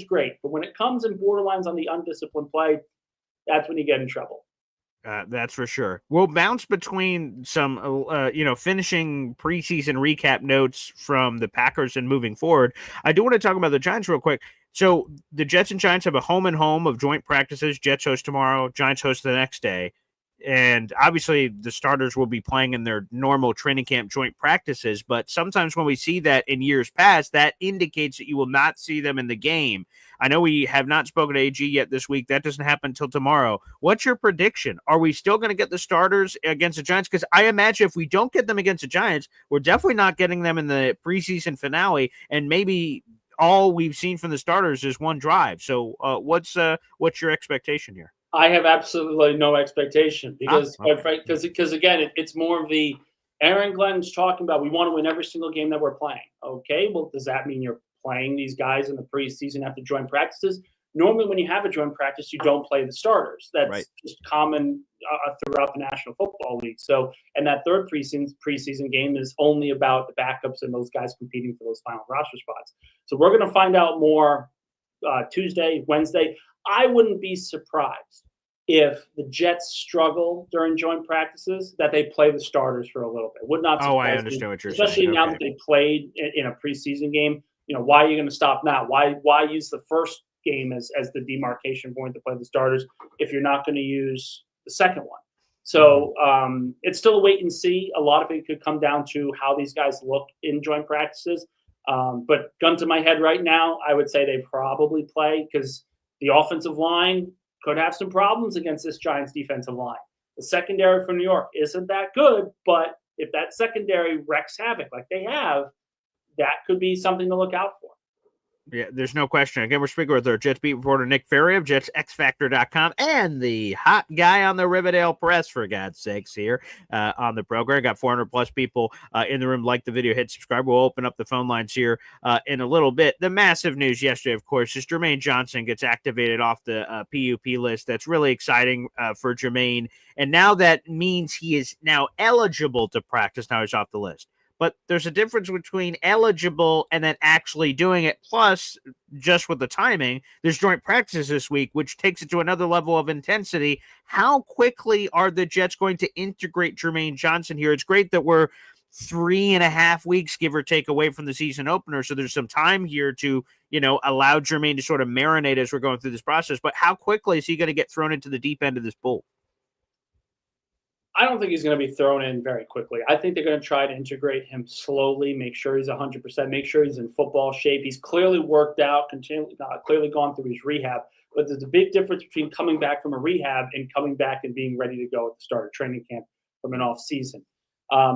great, but when it comes in borderlines on the undisciplined play, that's when you get in trouble. That's for sure. We'll bounce between some, finishing preseason recap notes from the Packers and moving forward. I do want to talk about the Giants real quick. So the Jets and Giants have a home and home of joint practices. Jets host tomorrow, Giants host the next day. And obviously the starters will be playing in their normal training camp joint practices. But sometimes when we see that in years past, that indicates that you will not see them in the game. I know we have not spoken to AG yet this week. That doesn't happen until tomorrow. What's your prediction? Are we still going to get the starters against the Giants? Because I imagine if we don't get them against the Giants, we're definitely not getting them in the preseason finale. And maybe all we've seen from the starters is one drive. So what's your expectation here? I have absolutely no expectation because, okay. because again, it's more of the Aaron Glenn's talking about we want to win every single game that we're playing. Okay, well, does that mean you're playing these guys in the preseason after joint practices? Normally, when you have a joint practice, you don't play the starters. That's just common throughout the National Football League. So, and that third preseason game is only about the backups and those guys competing for those final roster spots. So we're going to find out more Tuesday, Wednesday. I wouldn't be surprised if the Jets struggle during joint practices that they play the starters for a little bit. Would not surprise I me, understand what you're especially saying. now that they played in a preseason game. Why are you going to stop now? Why use the first game as the demarcation point to play the starters if you're not going to use the second one? So it's still a wait and see. A lot of it could come down to how these guys look in joint practices. But gun to my head right now, I would say they probably play because the offensive line could have some problems against this Giants defensive line. The secondary for New York isn't that good, but if that secondary wreaks havoc like they have, that could be something to look out for. Yeah, there's no question. Again, we're speaking with our Jets beat reporter Nick Faria of JetsXFactor.com and the hot guy on the Riverdale Press, for God's sakes, here on the program. Got 400 plus people in the room. Like the video, hit subscribe. We'll open up the phone lines here in a little bit. The massive news yesterday, of course, is Germaine Johnson gets activated off the PUP list. That's really exciting for Germaine. And now that means he is now eligible to practice. Now he's off the list. But there's a difference between eligible and then actually doing it. Plus, just with the timing, there's joint practices this week, which takes it to another level of intensity. How quickly are the Jets going to integrate Germaine Johnson here? It's great that we're 3.5 weeks, give or take, away from the season opener. So there's some time here to, allow Germaine to sort of marinate as we're going through this process. But how quickly is he going to get thrown into the deep end of this pool? I don't think he's going to be thrown in very quickly. I think they're going to try to integrate him slowly, make sure he's 100%, make sure he's in football shape. He's clearly worked out, clearly gone through his rehab. But there's a big difference between coming back from a rehab and coming back and being ready to go at the start of training camp from an off season.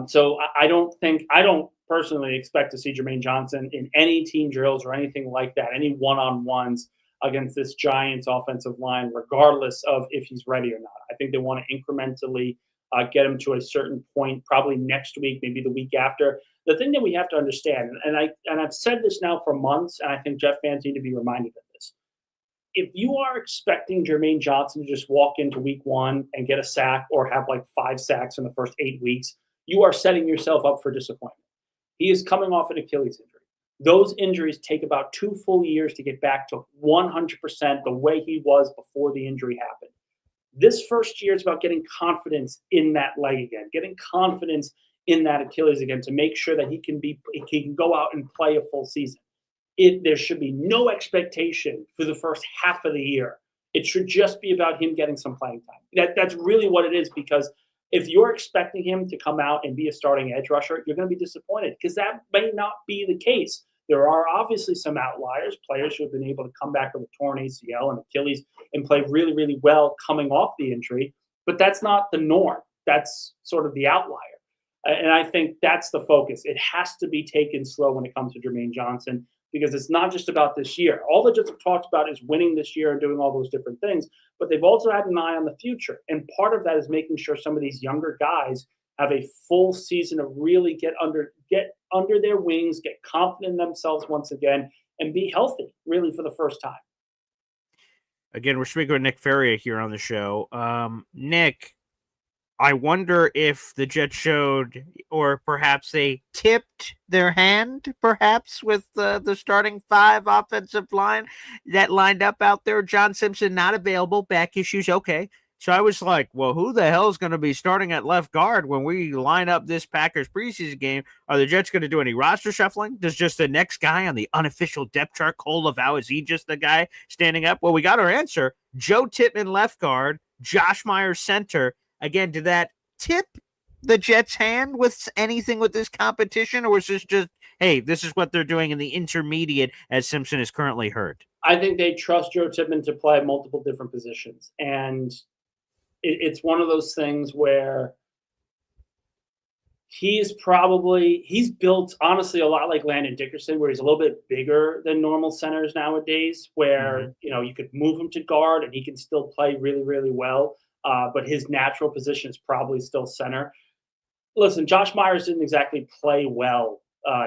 So I don't personally expect to see Germaine Johnson in any team drills or anything like that, any one-on-ones against this Giants offensive line, regardless of if he's ready or not. I think they want to incrementally get him to a certain point, probably next week, maybe the week after. The thing that we have to understand, and I've said this now for months, and I think Jet fans need to be reminded of this. If you are expecting Germaine Johnson to just walk into week one and get a sack or have like 5 sacks in the first 8 weeks, you are setting yourself up for disappointment. He is coming off an Achilles injury. Those injuries take about 2 full years to get back to 100% the way he was before the injury happened. This first year is about getting confidence in that leg again, getting confidence in that Achilles again to make sure that he can go out and play a full season. There should be no expectation for the first half of the year. It should just be about him getting some playing time. That's really what it is, because if you're expecting him to come out and be a starting edge rusher, you're going to be disappointed because that may not be the case. There are obviously some outliers, players who have been able to come back with a torn ACL and Achilles and play really, really well coming off the injury, but that's not the norm. That's sort of the outlier. And I think that's the focus. It has to be taken slow when it comes to Germaine Johnson, because it's not just about this year. All the Jets have talked about is winning this year and doing all those different things, but they've also had an eye on the future. And part of that is making sure some of these younger guys have a full season of really get under their wings, get confident in themselves once again, and be healthy really for the first time. Again, we're speaking with Nick Faria here on the show. Nick, I wonder if the Jets showed, or perhaps they tipped their hand, perhaps, with the starting 5 offensive line that lined up out there. John Simpson not available, back issues, okay. So I was like, well, who the hell is going to be starting at left guard when we line up this Packers preseason game? Are the Jets going to do any roster shuffling? Does just the next guy on the unofficial depth chart, Cole Lavau, is he just the guy standing up? Well, we got our answer. Joe Tippmann left guard, Josh Myers center. Again, did that tip the Jets' hand with anything with this competition, or was this just, hey, this is what they're doing in the intermediate as Simpson is currently hurt? I think they trust Joe Tippmann to play multiple different positions. And it's one of those things where he's built, honestly, a lot like Landon Dickerson, where he's a little bit bigger than normal centers nowadays, where, you could move him to guard and he can still play really, really well. But his natural position is probably still center. Listen, Josh Myers didn't exactly play well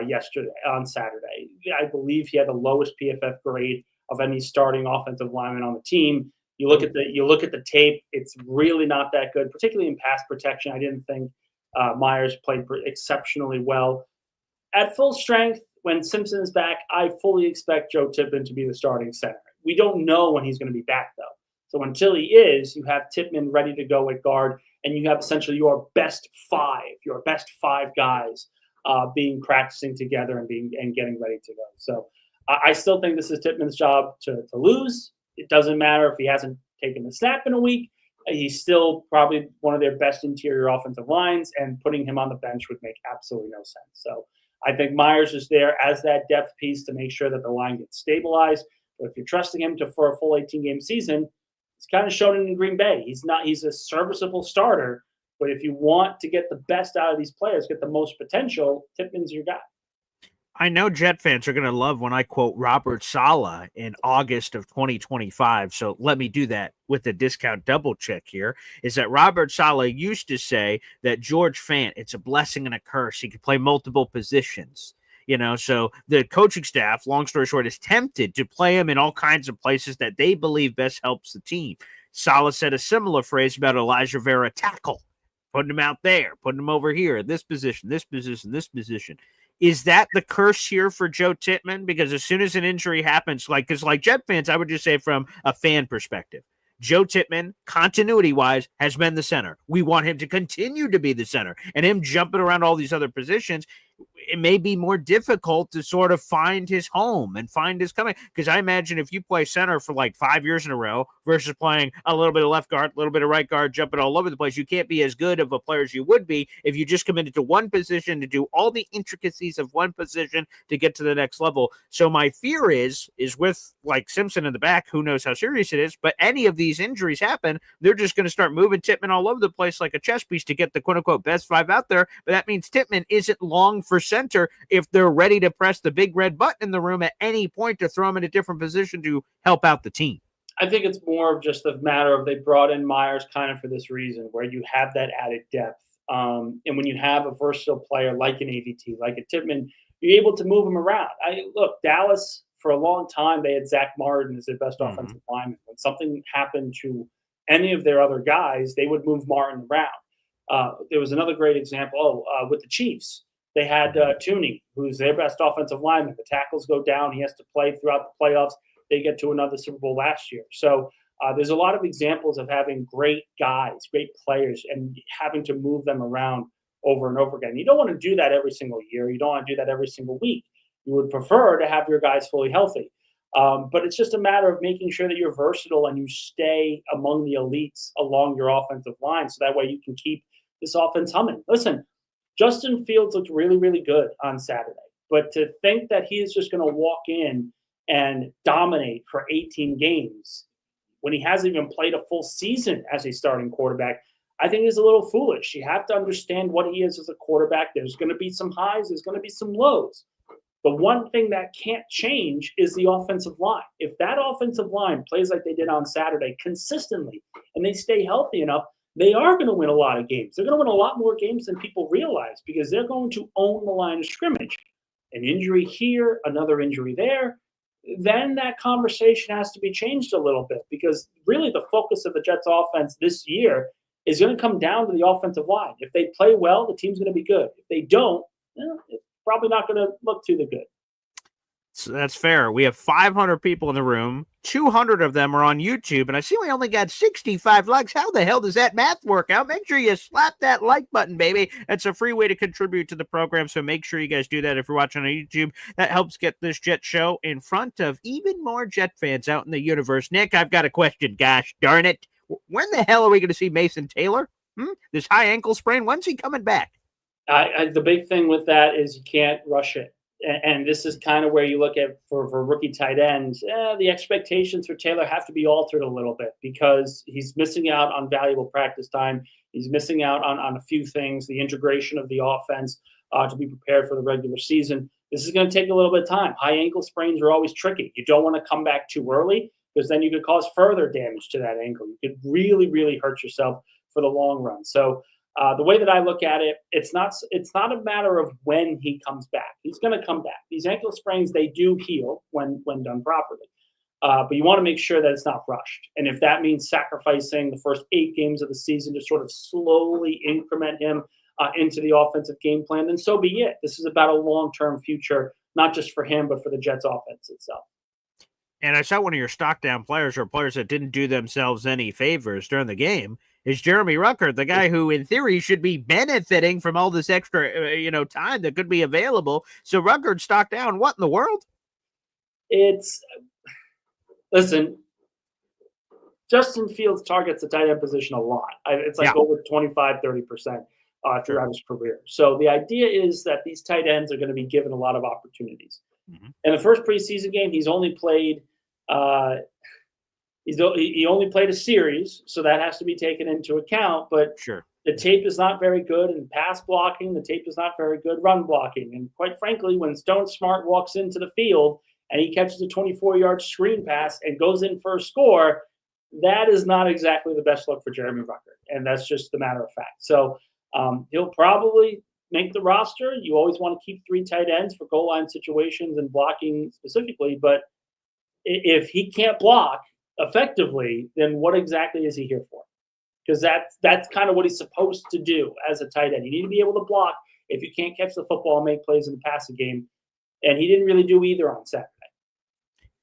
yesterday on Saturday. I believe he had the lowest PFF grade of any starting offensive lineman on the team. You look at the tape; it's really not that good, particularly in pass protection. I didn't think Myers played exceptionally well. At full strength, when Simpson is back, I fully expect Joe Tippmann to be the starting center. We don't know when he's going to be back, though. So until he is, you have Tippmann ready to go at guard, and you have essentially your best five guys being practicing together and getting ready to go. So I still think this is Tippmann's job to lose. It doesn't matter if he hasn't taken a snap in a week. He's still probably one of their best interior offensive lines, and putting him on the bench would make absolutely no sense. So I think Myers is there as that depth piece to make sure that the line gets stabilized. But if you're trusting him for a full 18-game season, it's kind of shown in Green Bay. He's a serviceable starter, but if you want to get the best out of these players, get the most potential, Tippmann's your guy. I know Jet fans are going to love when I quote Robert Saleh in August of 2025. So let me do that with a discount double check here. Is that Robert Saleh used to say that George Fant, it's a blessing and a curse. He could play multiple positions. So the coaching staff, long story short, is tempted to play him in all kinds of places that they believe best helps the team. Saleh said a similar phrase about Elijah Vera tackle, putting him out there, putting him over here, this position, this position, this position. Is that the curse here for Joe Tippmann? Because as soon as an injury happens, like Jet fans, I would just say from a fan perspective, Joe Tippmann, continuity-wise, has been the center. We want him to continue to be the center. And him jumping around all these other positions, it may be more difficult to sort of find his home and find his coming. Because I imagine if you play center for like 5 years in a row versus playing a little bit of left guard, a little bit of right guard, jumping all over the place, you can't be as good of a player as you would be if you just committed to one position to do all the intricacies of one position to get to the next level. So my fear is with like Simpson in the back, who knows how serious it is, but any of these injuries happen, they're just going to start moving Tippmann all over the place like a chess piece to get the quote-unquote best five out there. But that means Tippmann isn't long for center if they're ready to press the big red button in the room at any point to throw him in a different position to help out the team. I think it's more of just a matter of they brought in Myers kind of for this reason, where you have that added depth. And when you have a versatile player like an AVT, like a Tippmann, you're able to move him around. Look, Dallas, for a long time, they had Zach Martin as their best offensive lineman. When something happened to any of their other guys, they would move Martin around. There was another great example with the Chiefs. They had Tooney, who's their best offensive lineman. The tackles go down. He has to play throughout the playoffs. They get to another Super Bowl last year. So there's a lot of examples of having great guys, great players, and having to move them around over and over again. You don't want to do that every single year. You don't want to do that every single week. You would prefer to have your guys fully healthy. But it's just a matter of making sure that you're versatile and you stay among the elites along your offensive line, so that way you can keep this offense humming. Listen, Justin Fields looked really, really good on Saturday. But to think that he is just going to walk in and dominate for 18 games when he hasn't even played a full season as a starting quarterback, I think is a little foolish. You have to understand what he is as a quarterback. There's going to be some highs. There's going to be some lows. The one thing that can't change is the offensive line. If that offensive line plays like they did on Saturday consistently and they stay healthy enough, they are going to win a lot of games. They're going to win a lot more games than people realize because they're going to own the line of scrimmage. An injury here, another injury there, then that conversation has to be changed a little bit because really the focus of the Jets offense this year is going to come down to the offensive line. If they play well, the team's going to be good. If they don't, it's probably not going to look too good. So that's fair. We have 500 people in the room. 200 of them are on YouTube, and I see we only got 65 likes. How the hell does that math work out? Make sure you slap that like button, baby. That's a free way to contribute to the program, so make sure you guys do that if you're watching on YouTube. That helps get this Jet show in front of even more Jet fans out in the universe. Nick, I've got a question. Gosh darn it. When the hell are we going to see Mason Taylor? This high ankle sprain, when's he coming back? The big thing with that is you can't rush it. And this is kind of where you look at for rookie tight ends. The expectations for Taylor have to be altered a little bit because he's missing out on valuable practice time. He's missing out on a few things, the integration of the offense to be prepared for the regular season. This is going to take a little bit of time. High ankle sprains are always tricky. You don't want to come back too early because then you could cause further damage to that ankle. You could really, really hurt yourself for the long run. So the way that I look at it, it's not a matter of when he comes back. He's going to come back. These ankle sprains, they do heal when done properly. But you want to make sure that it's not rushed. And if that means sacrificing the first 8 games of the season to sort of slowly increment him into the offensive game plan, then so be it. This is about a long-term future, not just for him, but for the Jets offense itself. And I saw one of your stock down players or players that didn't do themselves any favors during the game is Jeremy Ruckert, the guy who in theory should be benefiting from all this extra, time that could be available. So Ruckert stock down. What in the world? Listen, Justin Fields targets the tight end position a lot. It's like over 25, 30% throughout his career. So the idea is that these tight ends are going to be given a lot of opportunities. Mm-hmm. In the first preseason game, he's only played he only played a series, so that has to be taken into account. But the tape is not very good in pass blocking. The tape is not very good run blocking. And quite frankly, when Stone Smart walks into the field and he catches a 24-yard screen pass and goes in for a score, that is not exactly the best look for Jeremy Ruckert. And that's just the matter of fact. So he'll probably make the roster. You always want to keep 3 tight ends for goal line situations and blocking specifically. But if he can't block effectively, then what exactly is he here for? Because that's kind of what he's supposed to do as a tight end. You need to be able to block if you can't catch the football and make plays in the passing game. And he didn't really do either on Saturday.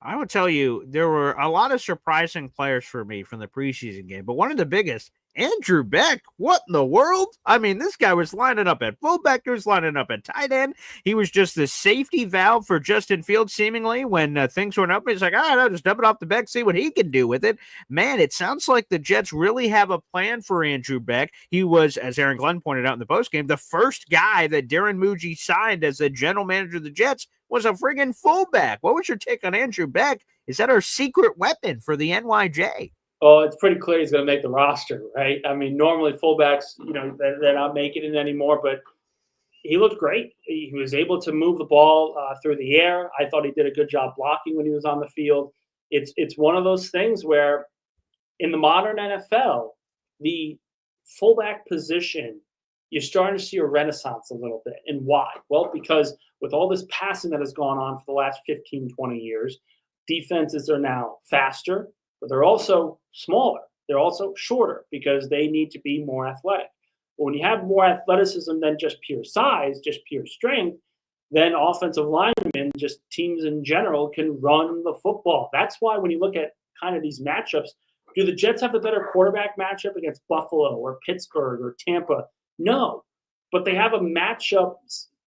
I would tell you there were a lot of surprising players for me from the preseason game, but one of the biggest, Andrew Beck. What in the world? I mean, this guy was lining up at fullback, he was lining up at tight end. He was just the safety valve for Justin Fields, seemingly, when things went up. He's like, all right, I'll just dump it off the Beck, see what he can do with it. Man, it sounds like the Jets really have a plan for Andrew Beck. He was, as Aaron Glenn pointed out in the postgame, the first guy that Darren Muji signed as the general manager of the Jets was a friggin' fullback. What was your take on Andrew Beck? Is that our secret weapon for the NYJ? Oh, it's pretty clear he's going to make the roster, right? I mean, normally fullbacks, they're not making it anymore, but he looked great. He was able to move the ball through the air. I thought he did a good job blocking when he was on the field. It's one of those things where in the modern NFL, the fullback position, you're starting to see a renaissance a little bit. And why? Well, because with all this passing that has gone on for the last 15, 20 years, defenses are now faster, but they're also smaller. They're also shorter because they need to be more athletic. But when you have more athleticism than just pure size, just pure strength, then offensive linemen, just teams in general, can run the football. That's why when you look at kind of these matchups, do the Jets have the better quarterback matchup against Buffalo or Pittsburgh or Tampa? No. But they have a matchup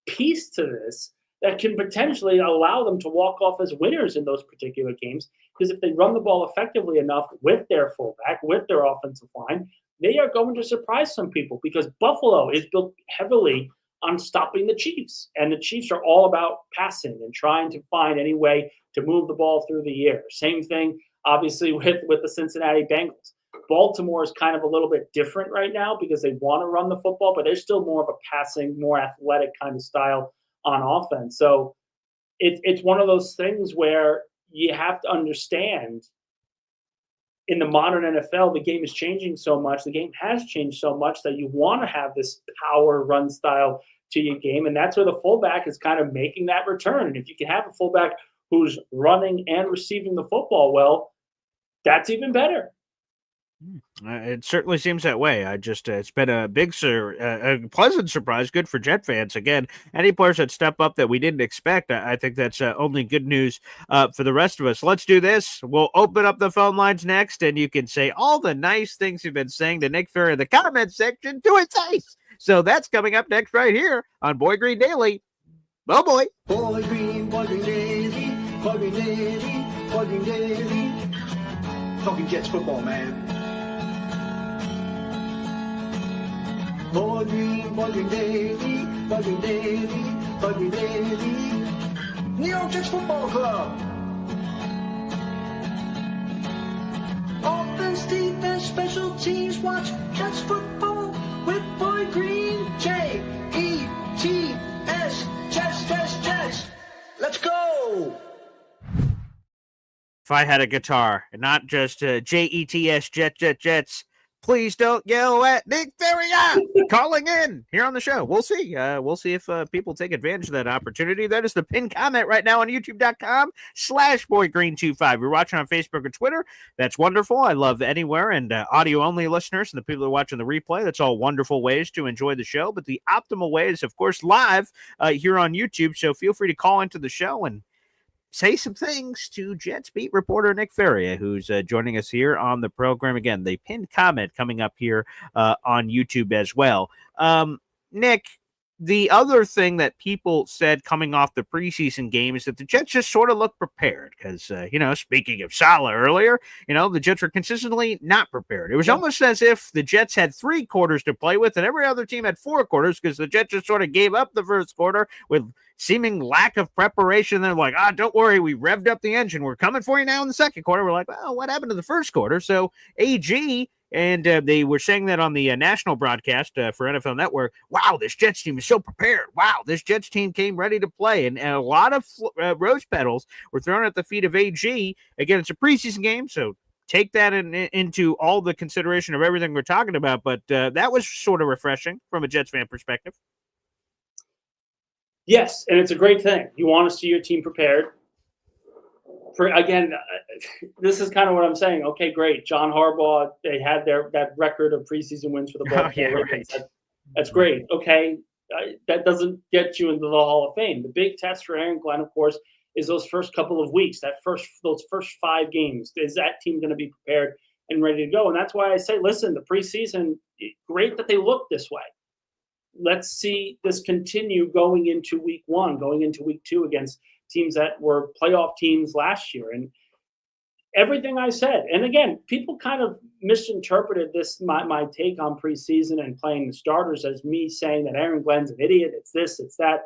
piece to this that can potentially allow them to walk off as winners in those particular games. Because if they run the ball effectively enough with their fullback, with their offensive line, they are going to surprise some people because Buffalo is built heavily on stopping the Chiefs. And the Chiefs are all about passing and trying to find any way to move the ball through the air. Same thing, obviously, with the Cincinnati Bengals. Baltimore is kind of a little bit different right now because they want to run the football, but they're still more of a passing, more athletic kind of style on offense. So it's one of those things where you have to understand in the modern NFL, the game is changing so much. The game has changed so much that you want to have this power run style to your game. And that's where the fullback is kind of making that return. And if you can have a fullback who's running and receiving the football well, that's even better. It certainly seems that way. It's been a a pleasant surprise. Good for Jet fans. Again, any players that step up that we didn't expect, I think that's only good news for the rest of us. Let's do this. We'll open up the phone lines next, and you can say all the nice things you've been saying to Nick Faria in the comment section to his face. So that's coming up next right here on Boy Green Daily. Oh, boy. Boy Green Daily, Boy Green Daily, Boy Green Daily. Talking Jets football, man. Boy Green Daily, Boy Green Daily, Boy Green Daily. New York Jets Football Club. Offense, defense, special teams, watch Jets football with Boy Green. J-E-T-S, Jets. Let's go. If I had a guitar, and not just Jets, Jets, please don't yell at Nick Faria calling in here on the show. We'll see. We'll see if people take advantage of that opportunity. That is the pinned comment right now on youtube.com/boygreen25. You're watching on Facebook or Twitter. That's wonderful. I love anywhere, and audio-only listeners and the people who are watching the replay. That's all wonderful ways to enjoy the show. But the optimal way is, of course, live here on YouTube. So feel free to call into the show and say some things to Jets beat reporter Nick Faria, who's joining us here on the program. Again, the pinned comment coming up here on YouTube as well. Nick, the other thing that people said coming off the preseason game is that the Jets just sort of look prepared because, speaking of Saleh earlier, the Jets were consistently not prepared. It was almost as if the Jets had 3 quarters to play with and every other team had 4 quarters because the Jets just sort of gave up the first quarter with seeming lack of preparation. They're like, don't worry, we revved up the engine. We're coming for you now in the second quarter. We're like, well, what happened to the first quarter? So AG, and they were saying that on the national broadcast for NFL Network, wow, this Jets team is so prepared. Wow, this Jets team came ready to play. And a lot of rose petals were thrown at the feet of AG. Again, it's a preseason game, so take that into all the consideration of everything we're talking about. But that was sort of refreshing from a Jets fan perspective. Yes, and it's a great thing. You want to see your team prepared. Again, this is kind of what I'm saying. Okay, great. John Harbaugh, they had that record of preseason wins for the Baltimore Ravens. Right. That's great. Okay, that doesn't get you into the Hall of Fame. The big test for Aaron Glenn, of course, is those first couple of weeks. Those first 5 games. Is that team going to be prepared and ready to go? And that's why I say, listen, the preseason, great that they look this way. Let's see this continue going into week 1, going into week 2 against teams that were playoff teams last year. And everything I said, and again, people kind of misinterpreted this, my take on preseason and playing the starters as me saying that Aaron Glenn's an idiot. It's this, it's that.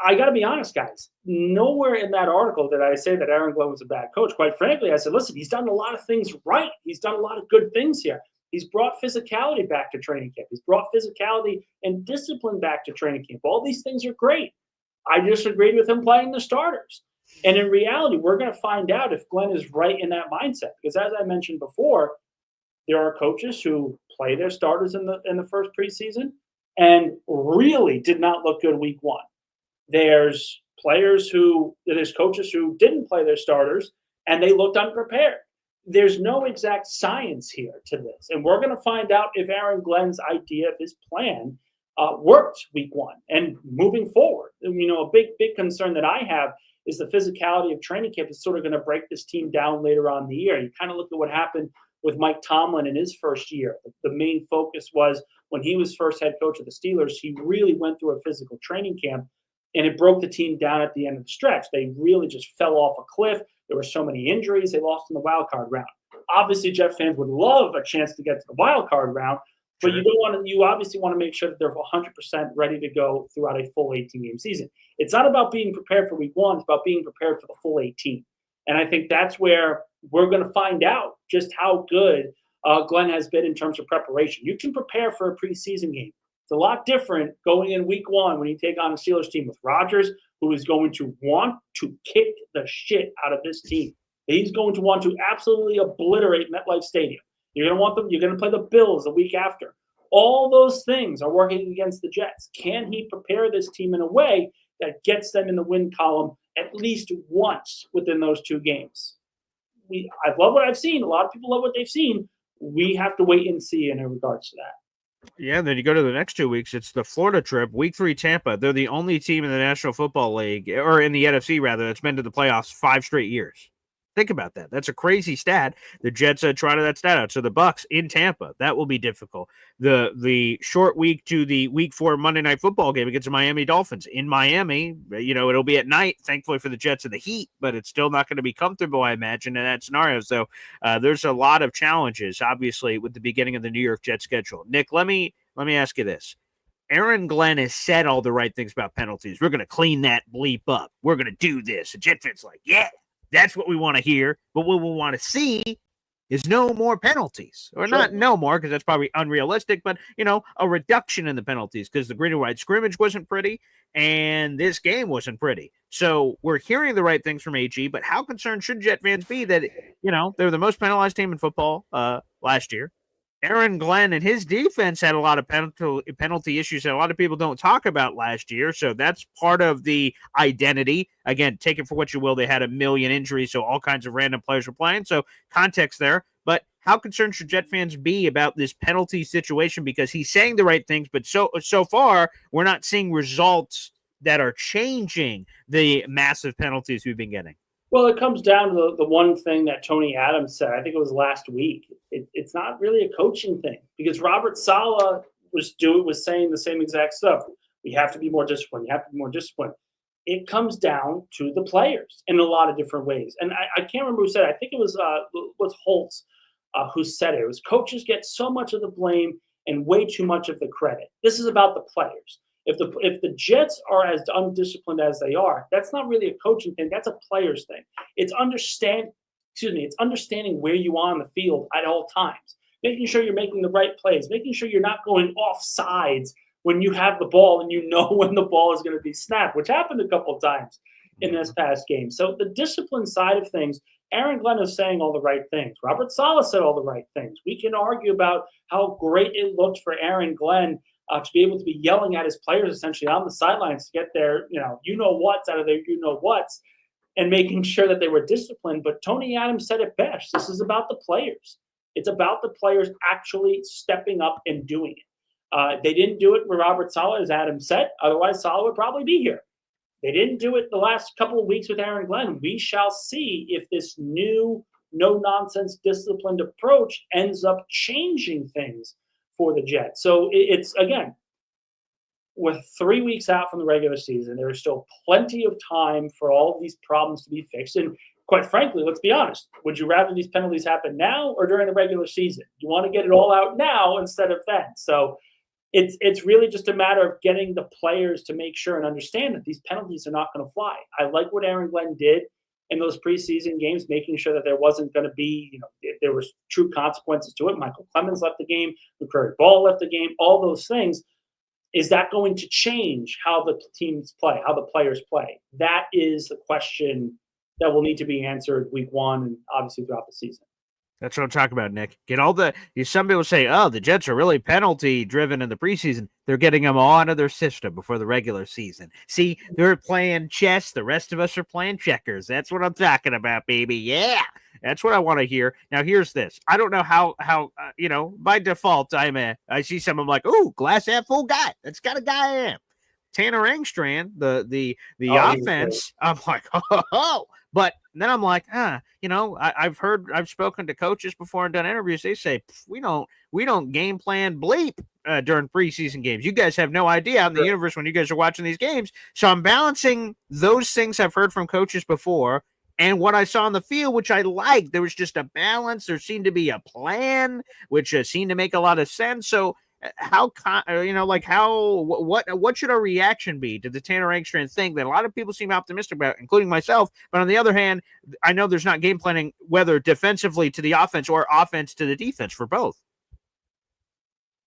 I got to be honest, guys. Nowhere in that article did I say that Aaron Glenn was a bad coach. Quite frankly, I said, listen, he's done a lot of things right. He's done a lot of good things here. He's brought physicality back to training camp. He's brought physicality and discipline back to training camp. All these things are great. I disagreed with him playing the starters. And in reality, we're going to find out if Glenn is right in that mindset. Because as I mentioned before, there are coaches who play their starters in the first preseason and really did not look good week 1. There's coaches who didn't play their starters and they looked unprepared. There's no exact science here to this. And we're going to find out if Aaron Glenn's idea, if his plan worked week 1 and moving forward. A big concern that I have is the physicality of training camp is sort of going to break this team down later on in the year. You kind of look at what happened with Mike Tomlin in his first year. The main focus was when he was first head coach of the Steelers, he really went through a physical training camp and it broke the team down at the end of the stretch. They really just fell off a cliff. There were so many injuries. They lost in the wild card round. Obviously, Jet fans would love a chance to get to the wild card round, but you obviously want to make sure that they're 100% ready to go throughout a full 18-game season. It's not about being prepared for week 1. It's about being prepared for the full 18. And I think that's where we're going to find out just how good Glenn has been in terms of preparation. You can prepare for a preseason game. It's a lot different going in week 1 when you take on a Steelers team with Rodgers, who is going to want to kick the shit out of this team. He's going to want to absolutely obliterate MetLife Stadium. You're going to play the Bills the week after. All those things are working against the Jets. Can he prepare this team in a way that gets them in the win column at least once within those 2 games? I love what I've seen. A lot of people love what they've seen, we have to wait and see in regards to that. Yeah, and then you go to the next 2 weeks. It's the Florida trip, week 3, Tampa. They're the only team in the National Football League, or in the NFC rather, that's been to the playoffs 5 straight years. Think about that. That's a crazy stat. The Jets trotted that stat out. So the Bucs in Tampa, that will be difficult. The short week to the week 4 Monday Night Football game against the Miami Dolphins in Miami. It'll be at night, thankfully for the Jets in the heat, but it's still not going to be comfortable, I imagine, in that scenario. So there's a lot of challenges, obviously, with the beginning of the New York Jets schedule. Nick, let me ask you this. Aaron Glenn has said all the right things about penalties. We're going to clean that bleep up. We're going to do this. And Jet fans like, yeah. That's what we want to hear. But what we want to see is no more penalties. Or not no more, because that's probably unrealistic, but, a reduction in the penalties, because the green and white scrimmage wasn't pretty, and this game wasn't pretty. So we're hearing the right things from AG, but how concerned should Jet fans be that, they're the most penalized team in football last year? Aaron Glenn and his defense had a lot of penalty issues that a lot of people don't talk about last year. So that's part of the identity. Again, take it for what you will. They had a million injuries, so all kinds of random players were playing. So context there. But how concerned should Jet fans be about this penalty situation? Because he's saying the right things, but so far, we're not seeing results that are changing the massive penalties we've been getting. Well, it comes down to the one thing that Tony Adams said. I think it was last week. It's not really a coaching thing, because Robert Saleh was saying the same exact stuff. We have to be more disciplined. You have to be more disciplined. It comes down to the players in a lot of different ways. And I can't remember who said it. I think it was Holtz who said it. It was coaches get so much of the blame and way too much of the credit. This is about the players. If the Jets are as undisciplined as they are, that's not really a coaching thing. That's a players thing. It's understanding where you are on the field at all times, making sure you're making the right plays, making sure you're not going off sides when you have the ball and you know when the ball is going to be snapped, which happened a couple of times in this past game. So the discipline side of things, Aaron Glenn is saying all the right things. Robert Saleh said all the right things. We can argue about how great it looked for Aaron Glenn to be able to be yelling at his players essentially on the sidelines to get their, what's out of their what's, and making sure that they were disciplined. But Tony Adams said it best. This is about the players. It's about the players actually stepping up and doing it. They didn't do it with Robert Saleh, as Adam said. Otherwise, Saleh would probably be here. They didn't do it the last couple of weeks with Aaron Glenn. We shall see if this new no-nonsense disciplined approach ends up changing things for the Jets. So it's, again, we're 3 weeks out from the regular season. There is still plenty of time for all of these problems to be fixed. And quite frankly, let's be honest, would you rather these penalties happen now or during the regular season? You want to get it all out now instead of then. So it's really just a matter of getting the players to make sure and understand that these penalties are not going to fly. I like what Aaron Glenn did in those preseason games, making sure that there wasn't going to be, there was true consequences to it. Michael Clemens left the game, McCurry Ball left the game, all those things. Is that going to change how the teams play, how the players play? That is the question that will need to be answered week 1 and obviously throughout the season. That's what I'm talking about, Nick. Get all some people say, oh, the Jets are really penalty driven in the preseason. They're getting them all out of their system before the regular season. See, they're playing chess. The rest of us are playing checkers. That's what I'm talking about, baby. Yeah, that's what I want to hear. Now, here's this. I don't know how by default, I see someone like, oh, glass half full guy. That's kind of guy I am. Tanner Engstrand, the offense, I'm like, oh. But then I'm like, I've spoken to coaches before and done interviews. They say we don't game plan bleep during preseason games. You guys have no idea out in the universe when you guys are watching these games. So I'm balancing those things I've heard from coaches before and what I saw on the field, which I liked. There was just a balance. There seemed to be a plan, which seemed to make a lot of sense. So what should our reaction be to the Tanner Engstrand thing that a lot of people seem optimistic about, including myself? But on the other hand, I know there's not game planning, whether defensively to the offense or offense to the defense for both.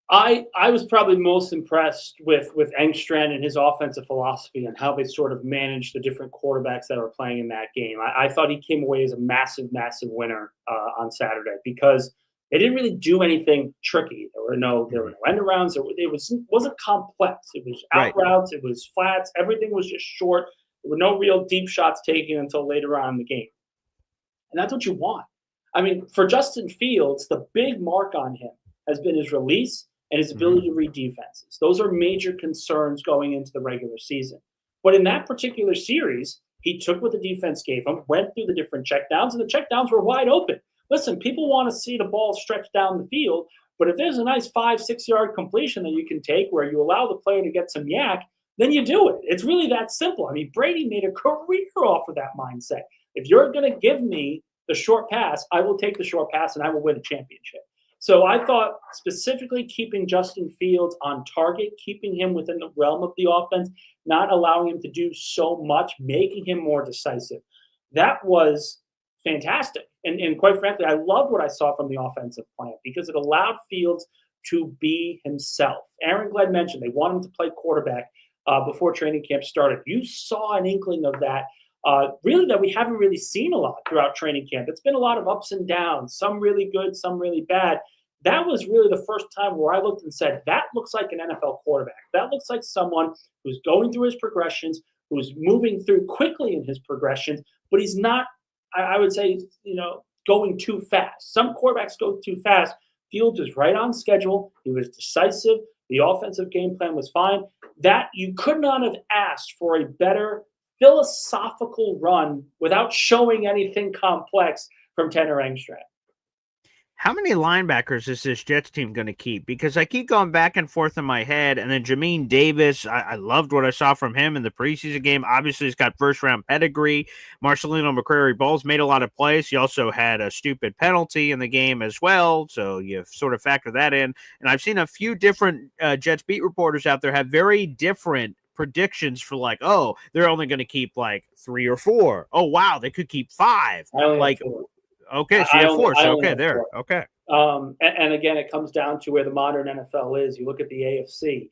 I was probably most impressed with Engstrand and his offensive philosophy and how they sort of managed the different quarterbacks that were playing in that game. I thought he came away as a massive, massive winner on Saturday because they didn't really do anything tricky. There were no end arounds. It wasn't complex. It was out routes. It was flats. Everything was just short. There were no real deep shots taken until later on in the game. And that's what you want. I mean, for Justin Fields, the big mark on him has been his release and his ability to read defenses. Those are major concerns going into the regular season. But in that particular series, he took what the defense gave him, went through the different checkdowns, and the checkdowns were wide open. Listen, people want to see the ball stretch down the field, but if there's a nice 5-6 yard completion that you can take where you allow the player to get some yak, then you do it. It's really that simple. I mean, Brady made a career off of that mindset. If you're going to give me the short pass, I will take the short pass and I will win a championship. So I thought specifically keeping Justin Fields on target, keeping him within the realm of the offense, not allowing him to do so much, making him more decisive. That was fantastic. And quite frankly, I loved what I saw from the offensive plan because it allowed Fields to be himself. Aaron Glenn mentioned they want him to play quarterback before training camp started. You saw an inkling of that, really that we haven't really seen a lot throughout training camp. It's been a lot of ups and downs, some really good, some really bad. That was really the first time where I looked and said, that looks like an NFL quarterback. That looks like someone who's going through his progressions, who's moving through quickly in his progressions, but he's not, I would say, going too fast. Some quarterbacks go too fast. Fields was right on schedule. He was decisive. The offensive game plan was fine. That you could not have asked for a better philosophical run without showing anything complex from Tanner Engstrand. How many linebackers is this Jets team going to keep? Because I keep going back and forth in my head. And then Germaine Davis, I loved what I saw from him in the preseason game. Obviously, he's got first-round pedigree. Marcelino McCrary-Bowles made a lot of plays. He also had a stupid penalty in the game as well. So you sort of factor that in. And I've seen a few different Jets beat reporters out there have very different predictions for like, oh, they're only going to keep like 3 or 4. Oh, wow, they could keep 5. Like, okay, so you have 4. So, okay, there. 4. Okay. And again, it comes down to where the modern NFL is. You look at the AFC.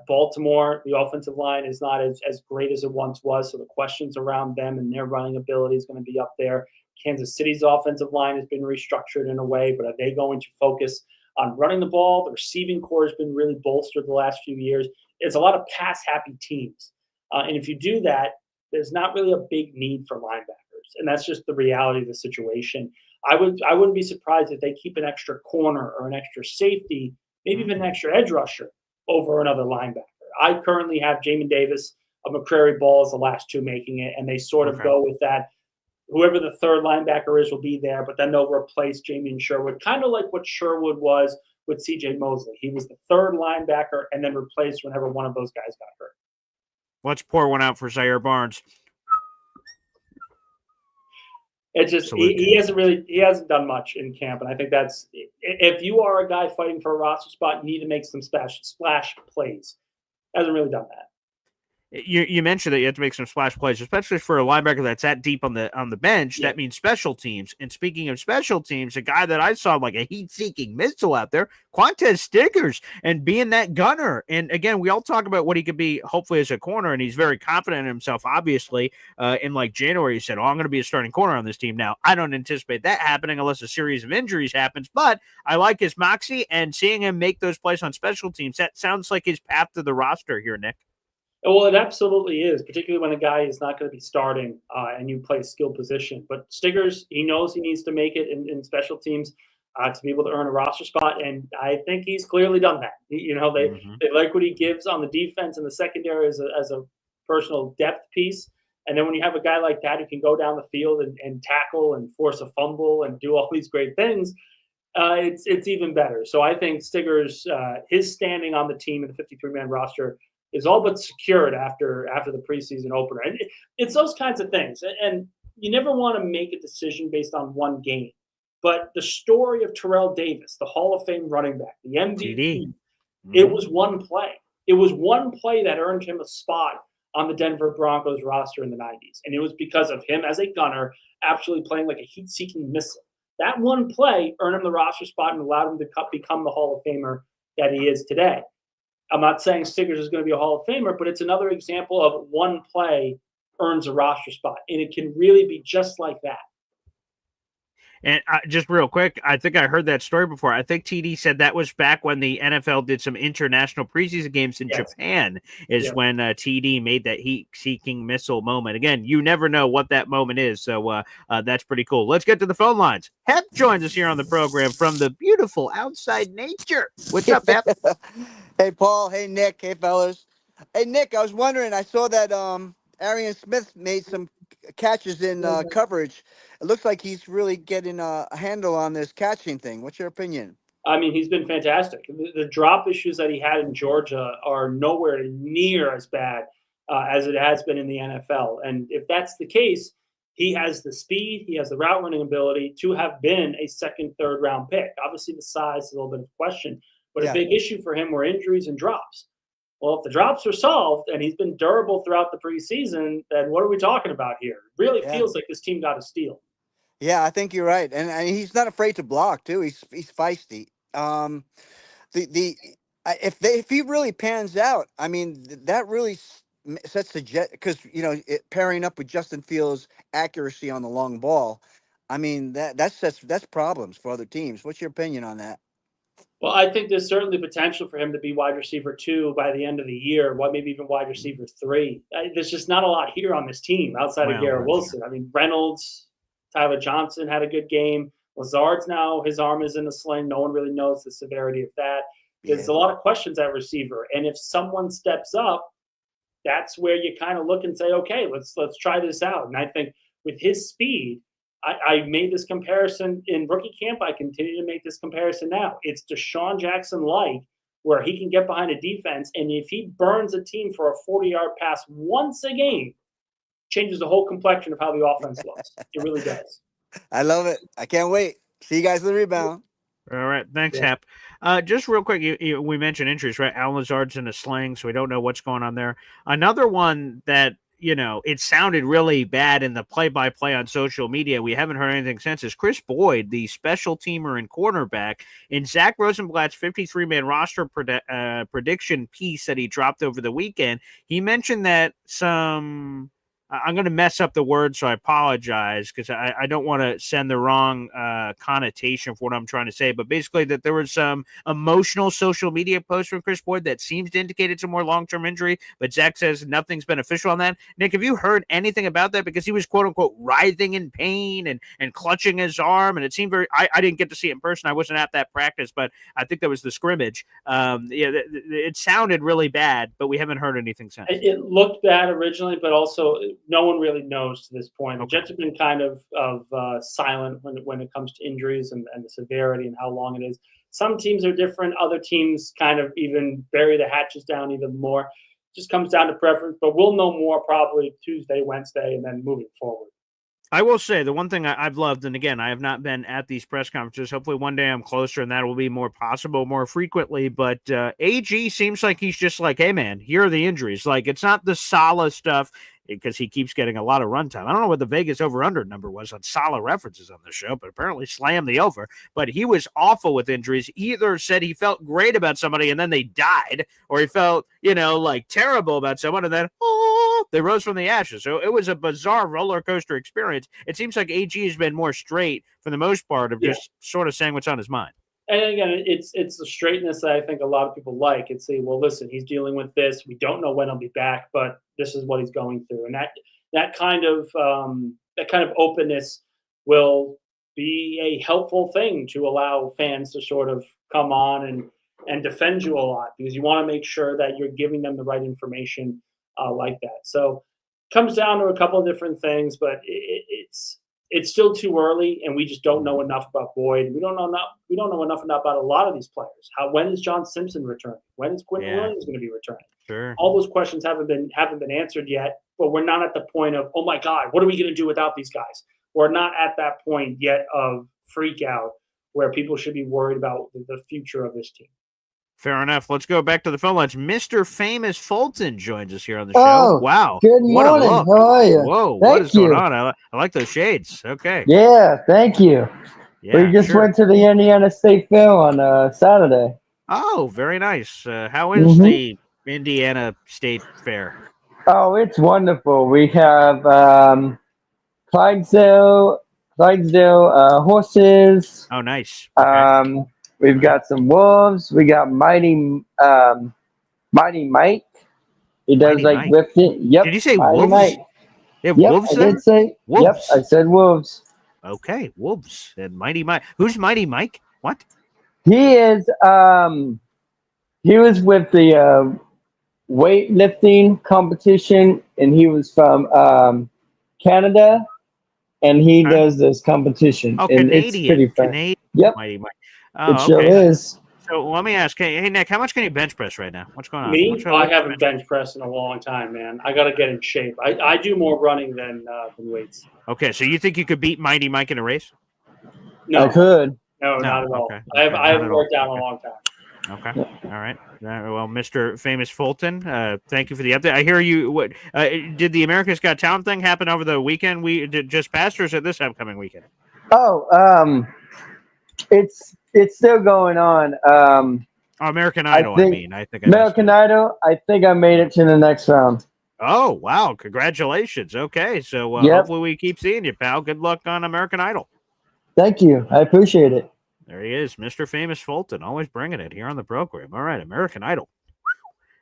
Baltimore, the offensive line is not as great as it once was. So the questions around them and their running ability is going to be up there. Kansas City's offensive line has been restructured in a way, but are they going to focus on running the ball? The receiving core has been really bolstered the last few years. It's a lot of pass-happy teams. And if you do that, there's not really a big need for linebackers. And that's just the reality of the situation. I wouldn't be surprised if they keep an extra corner or an extra safety, maybe even an extra edge rusher over another linebacker. I currently have Jamin Davis of McCrary-Bowles, the last two making it, and they sort of go with that. Whoever the third linebacker is will be there, but then they'll replace Jamie Sherwood, kind of like what Sherwood was with C.J. Mosley. He was the third linebacker and then replaced whenever one of those guys got hurt. Let's pour one out for Zaire Barnes. It's just he hasn't done much in camp, and I think that's if you are a guy fighting for a roster spot, you need to make some splash plays. Hasn't really done that. You mentioned that you have to make some splash plays, especially for a linebacker that's that deep on the bench. Yeah. That means special teams. And speaking of special teams, a guy that I saw like a heat-seeking missile out there, Quantez Stickers, and being that gunner. And again, we all talk about what he could be, hopefully as a corner, and he's very confident in himself. Obviously, in like January, he said, "Oh, I'm going to be a starting corner on this team." Now, I don't anticipate that happening unless a series of injuries happens. But I like his moxie, and seeing him make those plays on special teams, that sounds like his path to the roster here, Nick. Well, it absolutely is, particularly when a guy is not going to be starting and you play a skill position. But Stiggers, he knows he needs to make it in special teams to be able to earn a roster spot, and I think he's clearly done that. They like what he gives on the defense and the secondary as a personal depth piece. And then when you have a guy like that who can go down the field and tackle and force a fumble and do all these great things, it's even better. So I think Stiggers, his standing on the team in the 53-man roster is all but secured after the preseason opener. And it's those kinds of things. And you never want to make a decision based on one game. But the story of Terrell Davis, the Hall of Fame running back, the MVP, it was one play. It was one play that earned him a spot on the Denver Broncos roster in the 90s. And it was because of him as a gunner absolutely playing like a heat-seeking missile. That one play earned him the roster spot and allowed him to become the Hall of Famer that he is today. I'm not saying Stiggers is going to be a Hall of Famer, but it's another example of one play earns a roster spot. And it can really be just like that. And just real quick, I think I heard that story before. I think TD said that was back when the NFL did some international preseason games in Japan, is when TD made that heat-seeking missile moment. Again, you never know what that moment is, so that's pretty cool. Let's get to the phone lines. Hep joins us here on the program from the beautiful outside nature. What's up, Hep? Hey, Paul. Hey, Nick. Hey, fellas. Hey, Nick, I was wondering, I saw that Arian Smith made some catches in coverage. It looks like he's really getting a handle on this catching thing. What's your opinion? I mean, he's been fantastic. The drop issues that he had in Georgia are nowhere near as bad as it has been in the NFL. And if that's the case, he has the speed, he has the route running ability to have been a second, third round pick. Obviously, the size is a little bit of a question, but a big issue for him were injuries and drops. Well, if the drops are solved and he's been durable throughout the preseason, then what are we talking about here? It really feels like this team got a steal. Yeah, I think you're right, and he's not afraid to block too. He's feisty. If he really pans out, I mean that really sets the Jet, because pairing up with Justin Fields' accuracy on the long ball. I mean that's problems for other teams. What's your opinion on that? Well, I think there's certainly potential for him to be wide receiver 2 by the end of the year, maybe even wide receiver 3. There's just not a lot here on this team outside of Garrett Wilson. I mean, Reynolds, Tyler Johnson had a good game. Lazard's now, his arm is in a sling. No one really knows the severity of that. There's a lot of questions at receiver. And if someone steps up, that's where you kind of look and say, okay, let's try this out. And I think with his speed, I made this comparison in rookie camp. I continue to make this comparison now. It's Deshaun Jackson-like, where he can get behind a defense, and if he burns a team for a 40-yard pass once a game, changes the whole complexion of how the offense looks. It really does. I love it. I can't wait. See you guys in the rebound. All right. Thanks, Hap. Just real quick, we mentioned injuries, right? Al Lazard's in a sling, so we don't know what's going on there. Another one that, it sounded really bad in the play-by-play on social media. We haven't heard anything since. Is Chris Boyd, the special teamer and cornerback, in Zach Rosenblatt's 53-man roster prediction piece that he dropped over the weekend. He mentioned that I'm going to mess up the word, so I apologize, because I don't want to send the wrong connotation for what I'm trying to say. But basically that there was some emotional social media post from Chris Boyd that seems to indicate it's a more long-term injury, but Zach says nothing's been official on that. Nick, have you heard anything about that? Because he was, quote-unquote, writhing in pain and clutching his arm, and it seemed very – I didn't get to see it in person. I wasn't at that practice, but I think that was the scrimmage. It sounded really bad, but we haven't heard anything since. It looked bad originally, but also – no one really knows to this point. The Jets have been kind of silent when it comes to injuries and the severity and how long it is. Some teams are different. Other teams kind of even bury the hatches down even more. Just comes down to preference. But we'll know more probably Tuesday, Wednesday, and then moving forward. I will say the one thing I've loved, and again, I have not been at these press conferences. Hopefully one day I'm closer and that will be more possible more frequently. But AG seems like he's just like, hey, man, here are the injuries. Like, it's not the Saleh stuff, because he keeps getting a lot of runtime. I don't know what the Vegas over-under number was on Saleh references on the show, but apparently slammed the over. But he was awful with injuries. He either said he felt great about somebody and then they died, or he felt, like terrible about someone and then, they rose from the ashes. So it was a bizarre roller coaster experience. It seems like AG has been more straight for the most part of just sort of saying what's on his mind. And again, it's the straightness that I think a lot of people like. It's well, listen, he's dealing with this. We don't know when he'll be back, but this is what he's going through. And that kind of openness will be a helpful thing to allow fans to sort of come on and defend you a lot, because you want to make sure that you're giving them the right information like that. So it comes down to a couple of different things, but it's still too early, and we just don't know enough about Boyd. We don't know enough about a lot of these players. When is John Simpson returning? When is Quentin Williams going to be returning? Sure. All those questions haven't been answered yet, but we're not at the point of, oh my God, what are we going to do without these guys? We're not at that point yet of freak out where people should be worried about the future of this team. Fair enough. Let's go back to the phone lines. Mr. Famous Fulton joins us here on the show. Oh, wow. Good morning. How are you? Whoa. Thank what is you. going on? I like those shades. Okay. Yeah, thank you. Yeah, we just went to the Indiana State Fair on Saturday. Oh, very nice. How is the Indiana State Fair? Oh, it's wonderful. We have Clydesdale Clydesdale horses. Oh, nice. Okay. We've got some wolves. We got Mighty Mike. He does Mighty like Mike. lifting. Yep, Did you say Mighty wolves? Mike. They have Yep, wolves I there? did say. Yep, I Wolves. said wolves. Okay, wolves and Mighty Mike. Who's Mighty Mike? What? He is. He was with the weightlifting competition, and he was from Canada, and he Okay. does this competition, Oh, and it's pretty fun. Canadian Yep, Mighty Mike. it Oh, sure okay. is. So let me ask, hey Nick, how much can you bench press right now? What's going on? Me, I What's your haven't bench pressed in a long time, man. I got to get in shape. I do more running than weights. Okay, so you think you could beat Mighty Mike in a race? No, I could. no, No. not at all. Okay. I Okay. Not haven't at all. worked out in Okay. a long time. Okay. All right. Well, Mr. Famous Fulton, thank you for the update. I hear you. What did the America's Got Talent thing happen over the weekend? We did just past, or is it this upcoming weekend? Oh, it's still going on. Oh, American I Idol. think I think I missed American it. Idol. I think I made it to the next round. Oh, wow! Congratulations. Okay, so Yep. hopefully we keep seeing you, pal. Good luck on American Idol. Thank you. I appreciate it. There he is, Mr. Famous Fulton, always bringing it here on the program. All right, American Idol.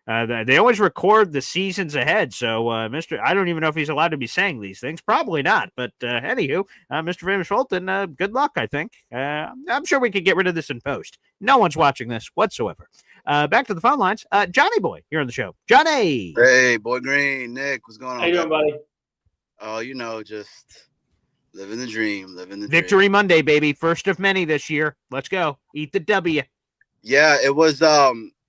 They always record the seasons ahead, so Mr. I don't even know if he's allowed to be saying these things. Probably not, but anywho, Mr. Famous Fulton, good luck, I think. I'm sure we could get rid of this in post. No one's watching this whatsoever. Back to the phone lines. Johnny Boy here on the show. Johnny! Hey, Boy Green, Nick, what's going on? How you doing, buddy? Oh, just living the dream, Victory Monday, baby. First of many this year. Let's go. Eat the W. Yeah, it was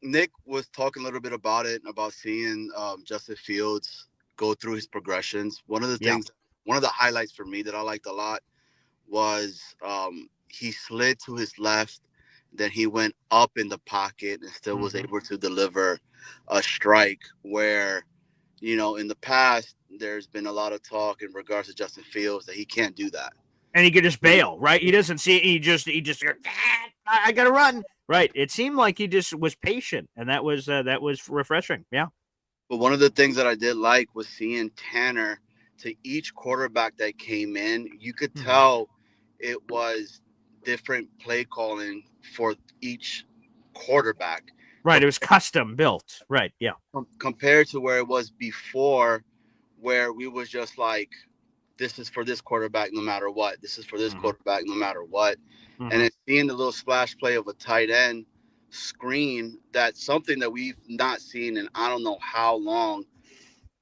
Nick was talking a little bit about it, about seeing Justin Fields go through his progressions. One of the highlights for me that I liked a lot was he slid to his left, then he went up in the pocket and still was able to deliver a strike where, in the past, there's been a lot of talk in regards to Justin Fields that he can't do that. And he could just bail, right? He doesn't see it. He just I got to run. Right. It seemed like he just was patient, and that was refreshing. Yeah. But one of the things that I did like was seeing Tanner, to each quarterback that came in, you could tell it was different play calling for each quarterback. Right. It was custom built. Right. Yeah. Compared to where it was before, where we was just like, this is for this quarterback no matter what. This is for this quarterback no matter what. And then seeing the little splash play of a tight end screen, that's something that we've not seen in I don't know how long.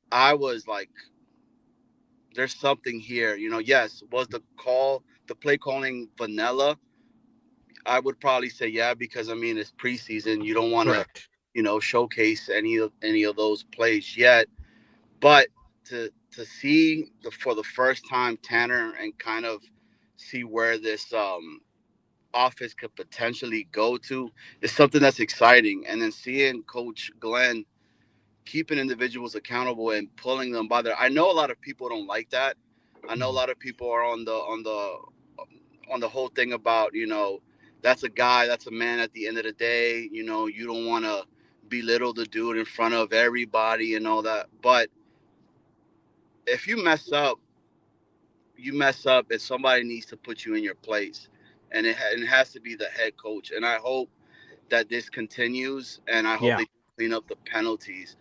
I was like, there's something here. Yes, was the play calling vanilla? I would probably say yeah, because it's preseason. You don't want to, showcase any of those plays yet. But to see for the first time Tanner and kind of see where this office could potentially go to is something that's exciting. And then seeing Coach Glenn keeping individuals accountable and pulling them by I know a lot of people don't like that. I know a lot of people are on the whole thing about, that's a man at the end of the day. You don't want to belittle the dude in front of everybody and all that. But if you mess up, and somebody needs to put you in your place. And it has to be the head coach. And I hope that this continues, and I hope they clean up the penalties.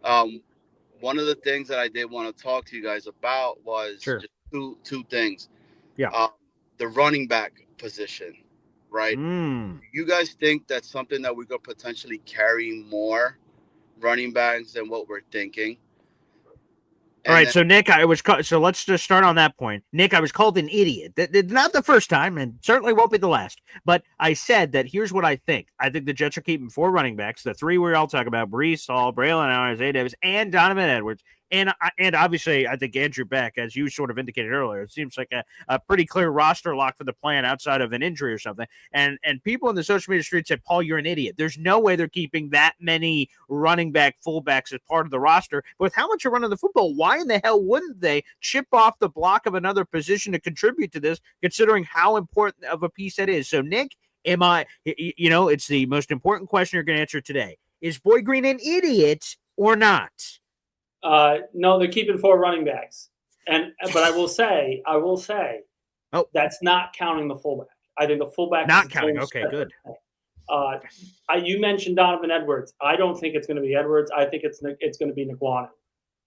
One of the things that I did want to talk to you guys about was just two things. Yeah. The running back position, right? You guys think that's something that we could potentially carry more running backs than what we're thinking? All right, so Nick, so let's just start on that point. Nick, I was called an idiot. Not the first time, and certainly won't be the last. But I said that here's what I think. I think the Jets are keeping 4 running backs, the 3 we all talk about: Brees, Saul, Braylon Allen, Isaiah Davis, and Donovan Edwards. And obviously, I think Andrew Beck, as you sort of indicated earlier, it seems like a pretty clear roster lock for the plan outside of an injury or something. And people in the social media street said, Paul, you're an idiot. There's no way they're keeping that many running back fullbacks as part of the roster. But with how much you're running the football, why in the hell wouldn't they chip off the block of another position to contribute to this, considering how important of a piece that is? So, Nick, it's the most important question you're going to answer today. Is Boy Green an idiot or not? No, they're keeping 4 running backs, but I will say, That's not counting the fullback. I think the fullback Not is its counting. own Okay, separate good. thing. You mentioned Donovan Edwards. I don't think it's going to be Edwards. I think it's going to be Nguanu,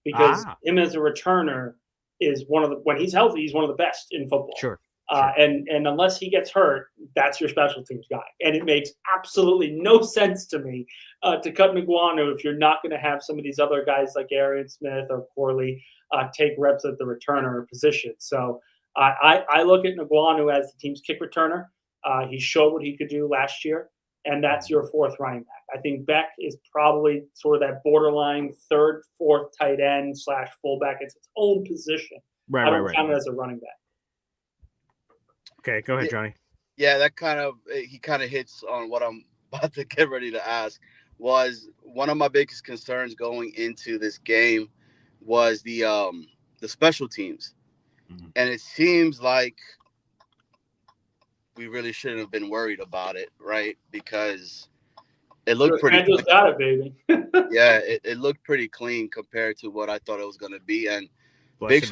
because him as a returner is when he's healthy, he's one of the best in football. Sure. And unless he gets hurt, that's your special teams guy. And it makes absolutely no sense to me to cut Nguanu if you're not going to have some of these other guys like Arian Smith or Corley take reps at the returner position. So I look at Nguanu as the team's kick returner. He showed what he could do last year, and that's your fourth running back. I think Beck is probably sort of that borderline third, fourth tight end / fullback. It's its own position. I don't count it as a running back. Okay, go ahead, Johnny. Yeah, he kind of hits on what I'm about to get ready to ask. Was one of my biggest concerns going into this game was the special teams, and it seems like we really shouldn't have been worried about it, right? Because it looked pretty. Angels got it, baby. Yeah, it looked pretty clean compared to what I thought it was going to be, and big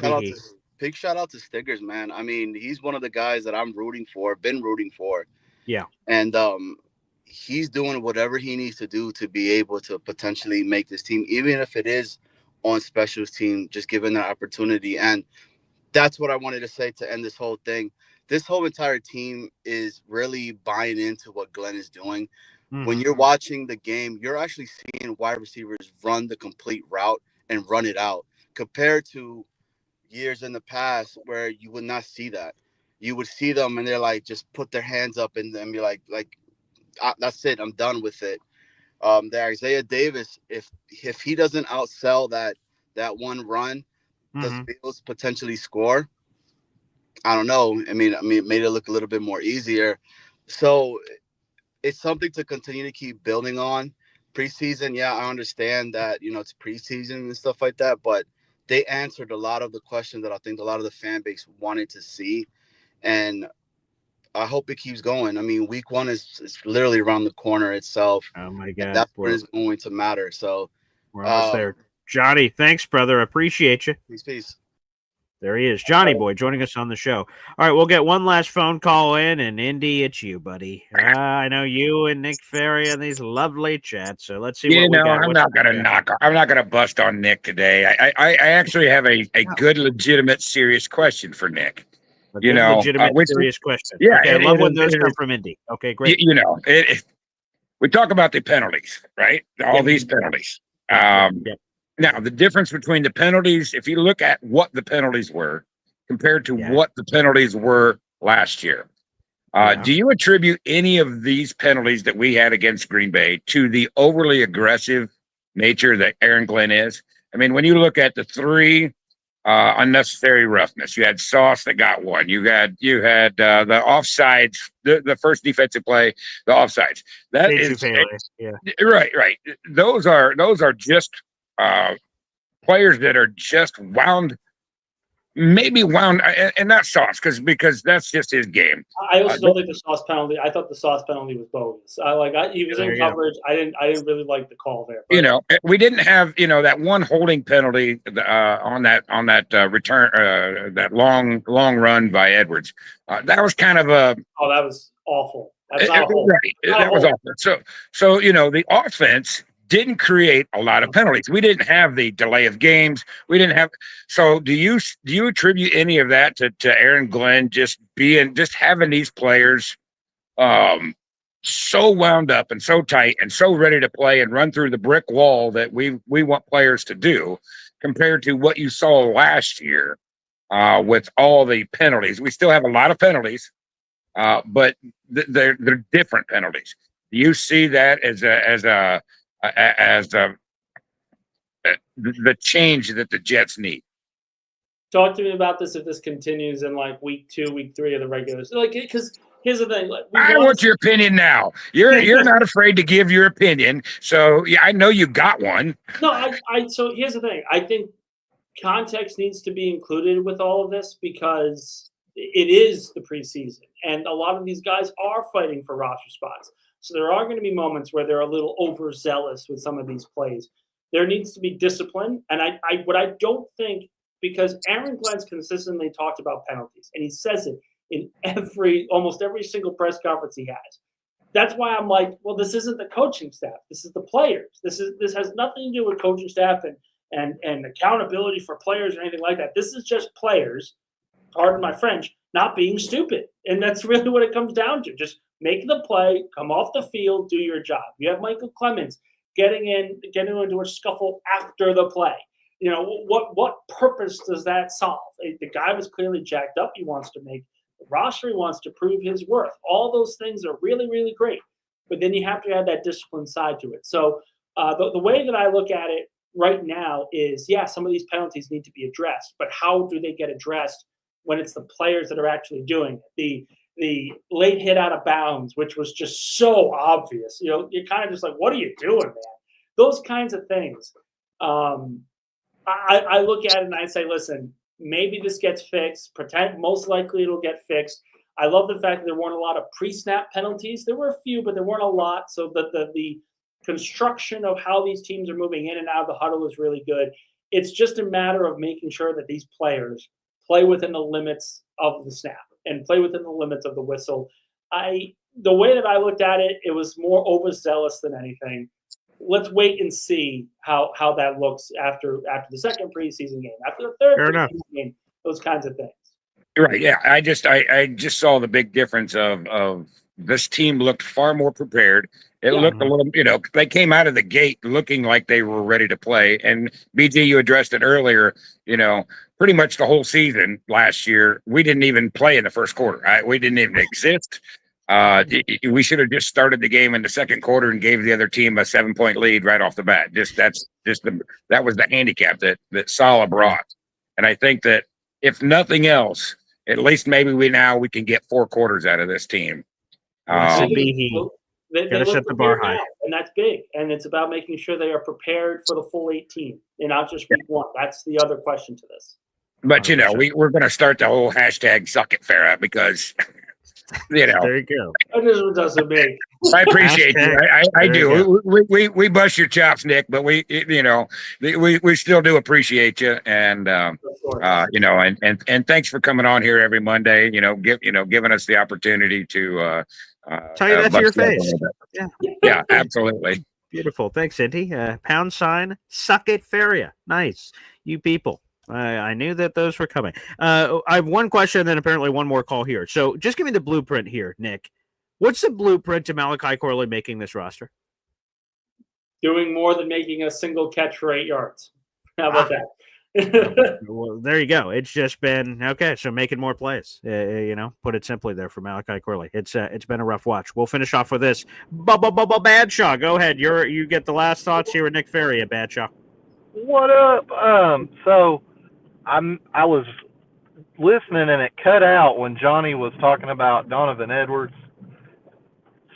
shout out to Stiggers, man. I mean, he's one of the guys that I'm been rooting for. Yeah. And he's doing whatever he needs to do to be able to potentially make this team, even if it is on specials team, just given the opportunity. And that's what I wanted to say to end this whole thing. This whole entire team is really buying into what Glenn is doing. When you're watching the game, you're actually seeing wide receivers run the complete route and run it out, compared to years in the past where you would not see that. You would see them and they're like, just put their hands up and be like, that's it, I'm done with it. The Isaiah Davis, if he doesn't outsell that one run, does Bills potentially score? I don't know. I mean, it made it look a little bit more easier. So it's something to continue to keep building on. Preseason, yeah, I understand that, it's preseason and stuff like that, but they answered a lot of the questions that I think a lot of the fan base wanted to see. And I hope it keeps going. I mean, week 1 is literally around the corner itself. Oh, my God. That's when it's going to matter. So we're almost there. Johnny, thanks, brother. Appreciate you. Peace. There he is, Johnny Boy, joining us on the show. All right, we'll get one last phone call in, and Indy, it's you, buddy. I know you and Nick Faria and these lovely chats, so let's see what we got. I'm not going to bust on Nick today. I actually have a good, legitimate, serious question for Nick. Legitimate, serious question. Yeah, okay, I love when those come from Indy. Okay, great. We talk about the penalties, right? All these penalties. Now, the difference between the penalties, if you look at what the penalties were compared to what the penalties were last year, do you attribute any of these penalties that we had against Green Bay to the overly aggressive nature that Aaron Glenn is? I mean, when you look at the 3 unnecessary roughness, you had Sauce that got one. You had the offsides, the first defensive play, the offsides. That is right. Those are just players that are just wound, and not Sauce because that's just his game. I also don't think the Sauce penalty. I thought the Sauce penalty was bogus. He was in coverage. I didn't really like the call there. But. We didn't have that one holding penalty on that return, that long run by Edwards. That was kind of a. Oh, that was awful. That's not a hold. Right. That was awful. So the offense didn't create a lot of penalties. We didn't have the delay of games. We didn't have. So do you attribute any of that to Aaron Glenn just having these players so wound up and so tight and so ready to play and run through the brick wall that we want players to do, compared to what you saw last year with all the penalties? We still have a lot of penalties, but they're different penalties. Do you see that as the change that the Jets need? Talk to me about this if this continues in week 2, week 3 of the regular season. Because here's the thing. I want your opinion now. You're not afraid to give your opinion. So yeah, I know you got one. No, so here's the thing. I think context needs to be included with all of this, because it is the preseason, and a lot of these guys are fighting for roster spots. So there are going to be moments where they're a little overzealous with some of these plays. There needs to be discipline. And what I don't think, because Aaron Glenn's consistently talked about penalties, and he says it, in almost every single press conference he has. That's why I'm like, well, this isn't the coaching staff. This is the players. This has nothing to do with coaching staff and accountability for players or anything like that. This is just players, pardon my French, not being stupid. And that's really what it comes down to. Just make the play, come off the field, do your job. You have Michael Clemens getting into a scuffle after the play. You know, what purpose does that solve? The guy was clearly jacked up. He wants to make the roster. He wants to prove his worth. All those things are really, really great. But then you have to add that discipline side to it. So the way that I look at it right now is, yeah, some of these penalties need to be addressed. But how do they get addressed when it's the players that are actually doing it? The late hit out of bounds, which was just so obvious. You know, you're kind of just like, what are you doing, man? Those kinds of things. I look at it and I say, listen, maybe this gets fixed. Most likely it'll get fixed. I love the fact that there weren't a lot of pre-snap penalties. There were a few, but there weren't a lot. So the construction of how these teams are moving in and out of the huddle is really good. It's just a matter of making sure that these players play within the limits of the snap and play within the limits of the whistle. The way that I looked at it, it was more overzealous than anything. Let's wait and see how that looks after the second preseason game, after the third preseason game, those kinds of things. Right. Yeah. I just saw the big difference of this team looked far more prepared. It looked a little, they came out of the gate looking like they were ready to play. And BG, you addressed it earlier, pretty much the whole season last year, we didn't even play in the first quarter. We didn't even exist. We should have just started the game in the second quarter and gave the other team a 7-point lead right off the bat. That was the handicap that Saleh brought. And I think that if nothing else, at least maybe we can get 4 quarters out of this team. They set the bar high, and that's big. And it's about making sure they are prepared for the full 18 and not just week 1. That's the other question to this. But we're going to start the whole hashtag suck it, Farah, because there you go. That doesn't make. I appreciate you. I do. We bust your chops, Nick, but we still do appreciate you, and and thanks for coming on here every Monday. Giving us the opportunity to tell you that to your face. Yeah, absolutely. Beautiful. Thanks, Indy. # suck it, Faria. Nice, you people. I knew that those were coming. I have one question and then apparently one more call here. So just give me the blueprint here, Nick. What's the blueprint to Malachi Corley making this roster? Doing more than making a single catch for 8 yards. How about that? Well, there you go. It's just been okay. So making more plays, put it simply there for Malachi Corley. It's been a rough watch. We'll finish off with this. Badshaw, go ahead. You get the last thoughts here with Nick Faria, Badshaw. What up? So I was listening and it cut out when Johnny was talking about Donovan Edwards.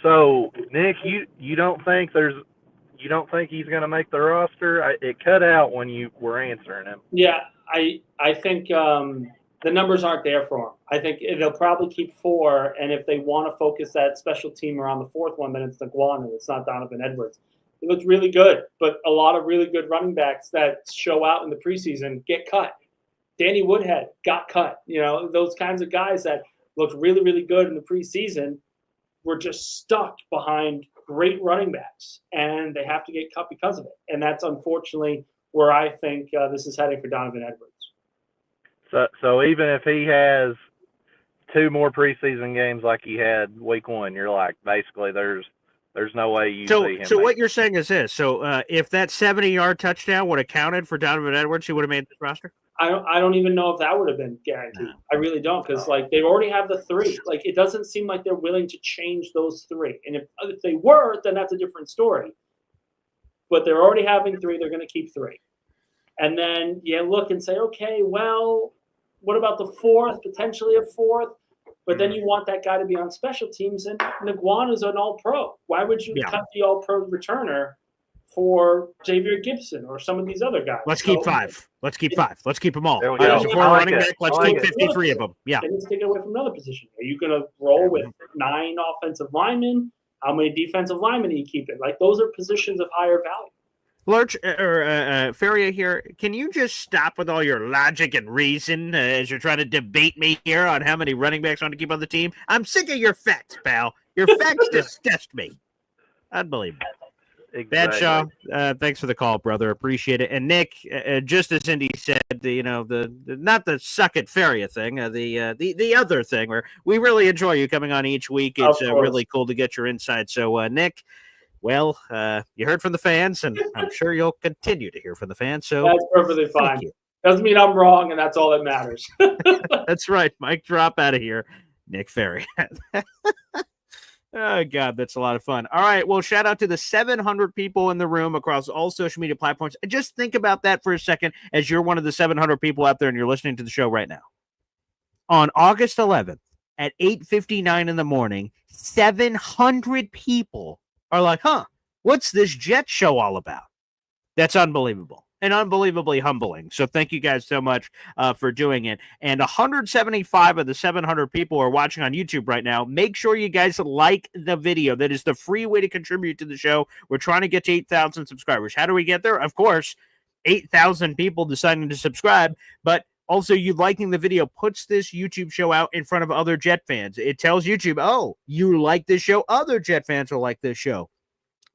So Nick, you don't think he's going to make the roster? It cut out when you were answering him. Yeah, I think the numbers aren't there for him. I think they'll probably keep 4, and if they want to focus that special team around the 4th one, then it's Nguyen, it's not Donovan Edwards. It looks really good, but a lot of really good running backs that show out in the preseason get cut. Danny Woodhead got cut. Those kinds of guys that looked really, really good in the preseason were just stuck behind great running backs, and they have to get cut because of it. And that's unfortunately where I think this is heading for Donovan Edwards. So even if he has 2 more preseason games like he had week 1, you're like, basically there's no way you see him. So what you're saying is this. So if that 70-yard touchdown would have counted for Donovan Edwards, he would have made this roster? I don't even know if that would have been guaranteed. No. I really don't, because they already have the 3. It doesn't seem like they're willing to change those 3. And if they were, then that's a different story. But they're already having 3. They're going to keep 3. And then you look and say, okay, well, what about the 4th, potentially a 4th? But then you want that guy to be on special teams, and Nguyen is an all-pro. Why would you cut the all-pro returner for Xavier Gibson or some of these other guys? Let's keep 5. Let's keep 5. Let's keep them all. There we go. Running back, let's keep 53 of them. Yeah. And let's take it away from another position. Are you going to roll with 9 offensive linemen? How many defensive linemen are you keeping? Those are positions of higher value. Lurch or Faria here, can you just stop with all your logic and reason as you're trying to debate me here on how many running backs I want to keep on the team? I'm sick of your facts, pal. Your facts disgust me. Unbelievable. Exactly. Badshaw, thanks for the call, brother. Appreciate it. And Nick, just as Indy said, the not the suck at Faria thing, the other thing, where we really enjoy you coming on each week. It's really cool to get your insight. So, Nick, well, you heard from the fans, and I'm sure you'll continue to hear from the fans. So that's perfectly fine. Doesn't mean I'm wrong, and that's all that matters. That's right. Mic drop out of here, Nick Faria. Oh, God, that's a lot of fun. All right, well, shout out to the 700 people in the room across all social media platforms. Just think about that for a second as you're one of the 700 people out there and you're listening to the show right now. On August 11th at 8:59 in the morning, 700 people are like, what's this Jet show all about? That's unbelievable and unbelievably humbling. So thank you guys so much for doing it. And 175 of the 700 people are watching on YouTube right now. Make sure you guys like the video. That is the free way to contribute to the show. We're trying to get to 8,000 subscribers. How do we get there? Of course, 8,000 people deciding to subscribe, but also you liking the video puts this YouTube show out in front of other Jet fans. It tells YouTube, oh, you like this show? Other Jet fans will like this show.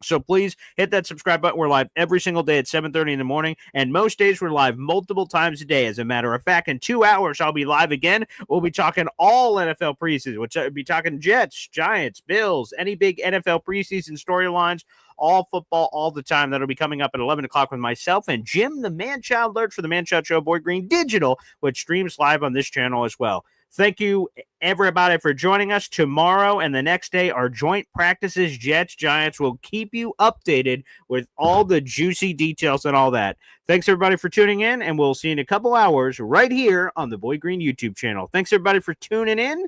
So please hit that subscribe button. We're live every single day at 7:30 in the morning, and most days we're live multiple times a day. As a matter of fact, in 2 hours, I'll be live again. We'll be talking all NFL preseason, which I'll be talking Jets, Giants, Bills, any big NFL preseason storylines, all football, all the time. That'll be coming up at 11 o'clock with myself and Jim, the Man-Child Lurch for the Man-Child Show, Boy Green Digital, which streams live on this channel as well. Thank you, everybody, for joining us. Tomorrow and the next day are joint practices. Jets, Giants will keep you updated with all the juicy details and all that. Thanks, everybody, for tuning in, and we'll see you in a couple hours right here on the Boy Green YouTube channel. Thanks, everybody, for tuning in,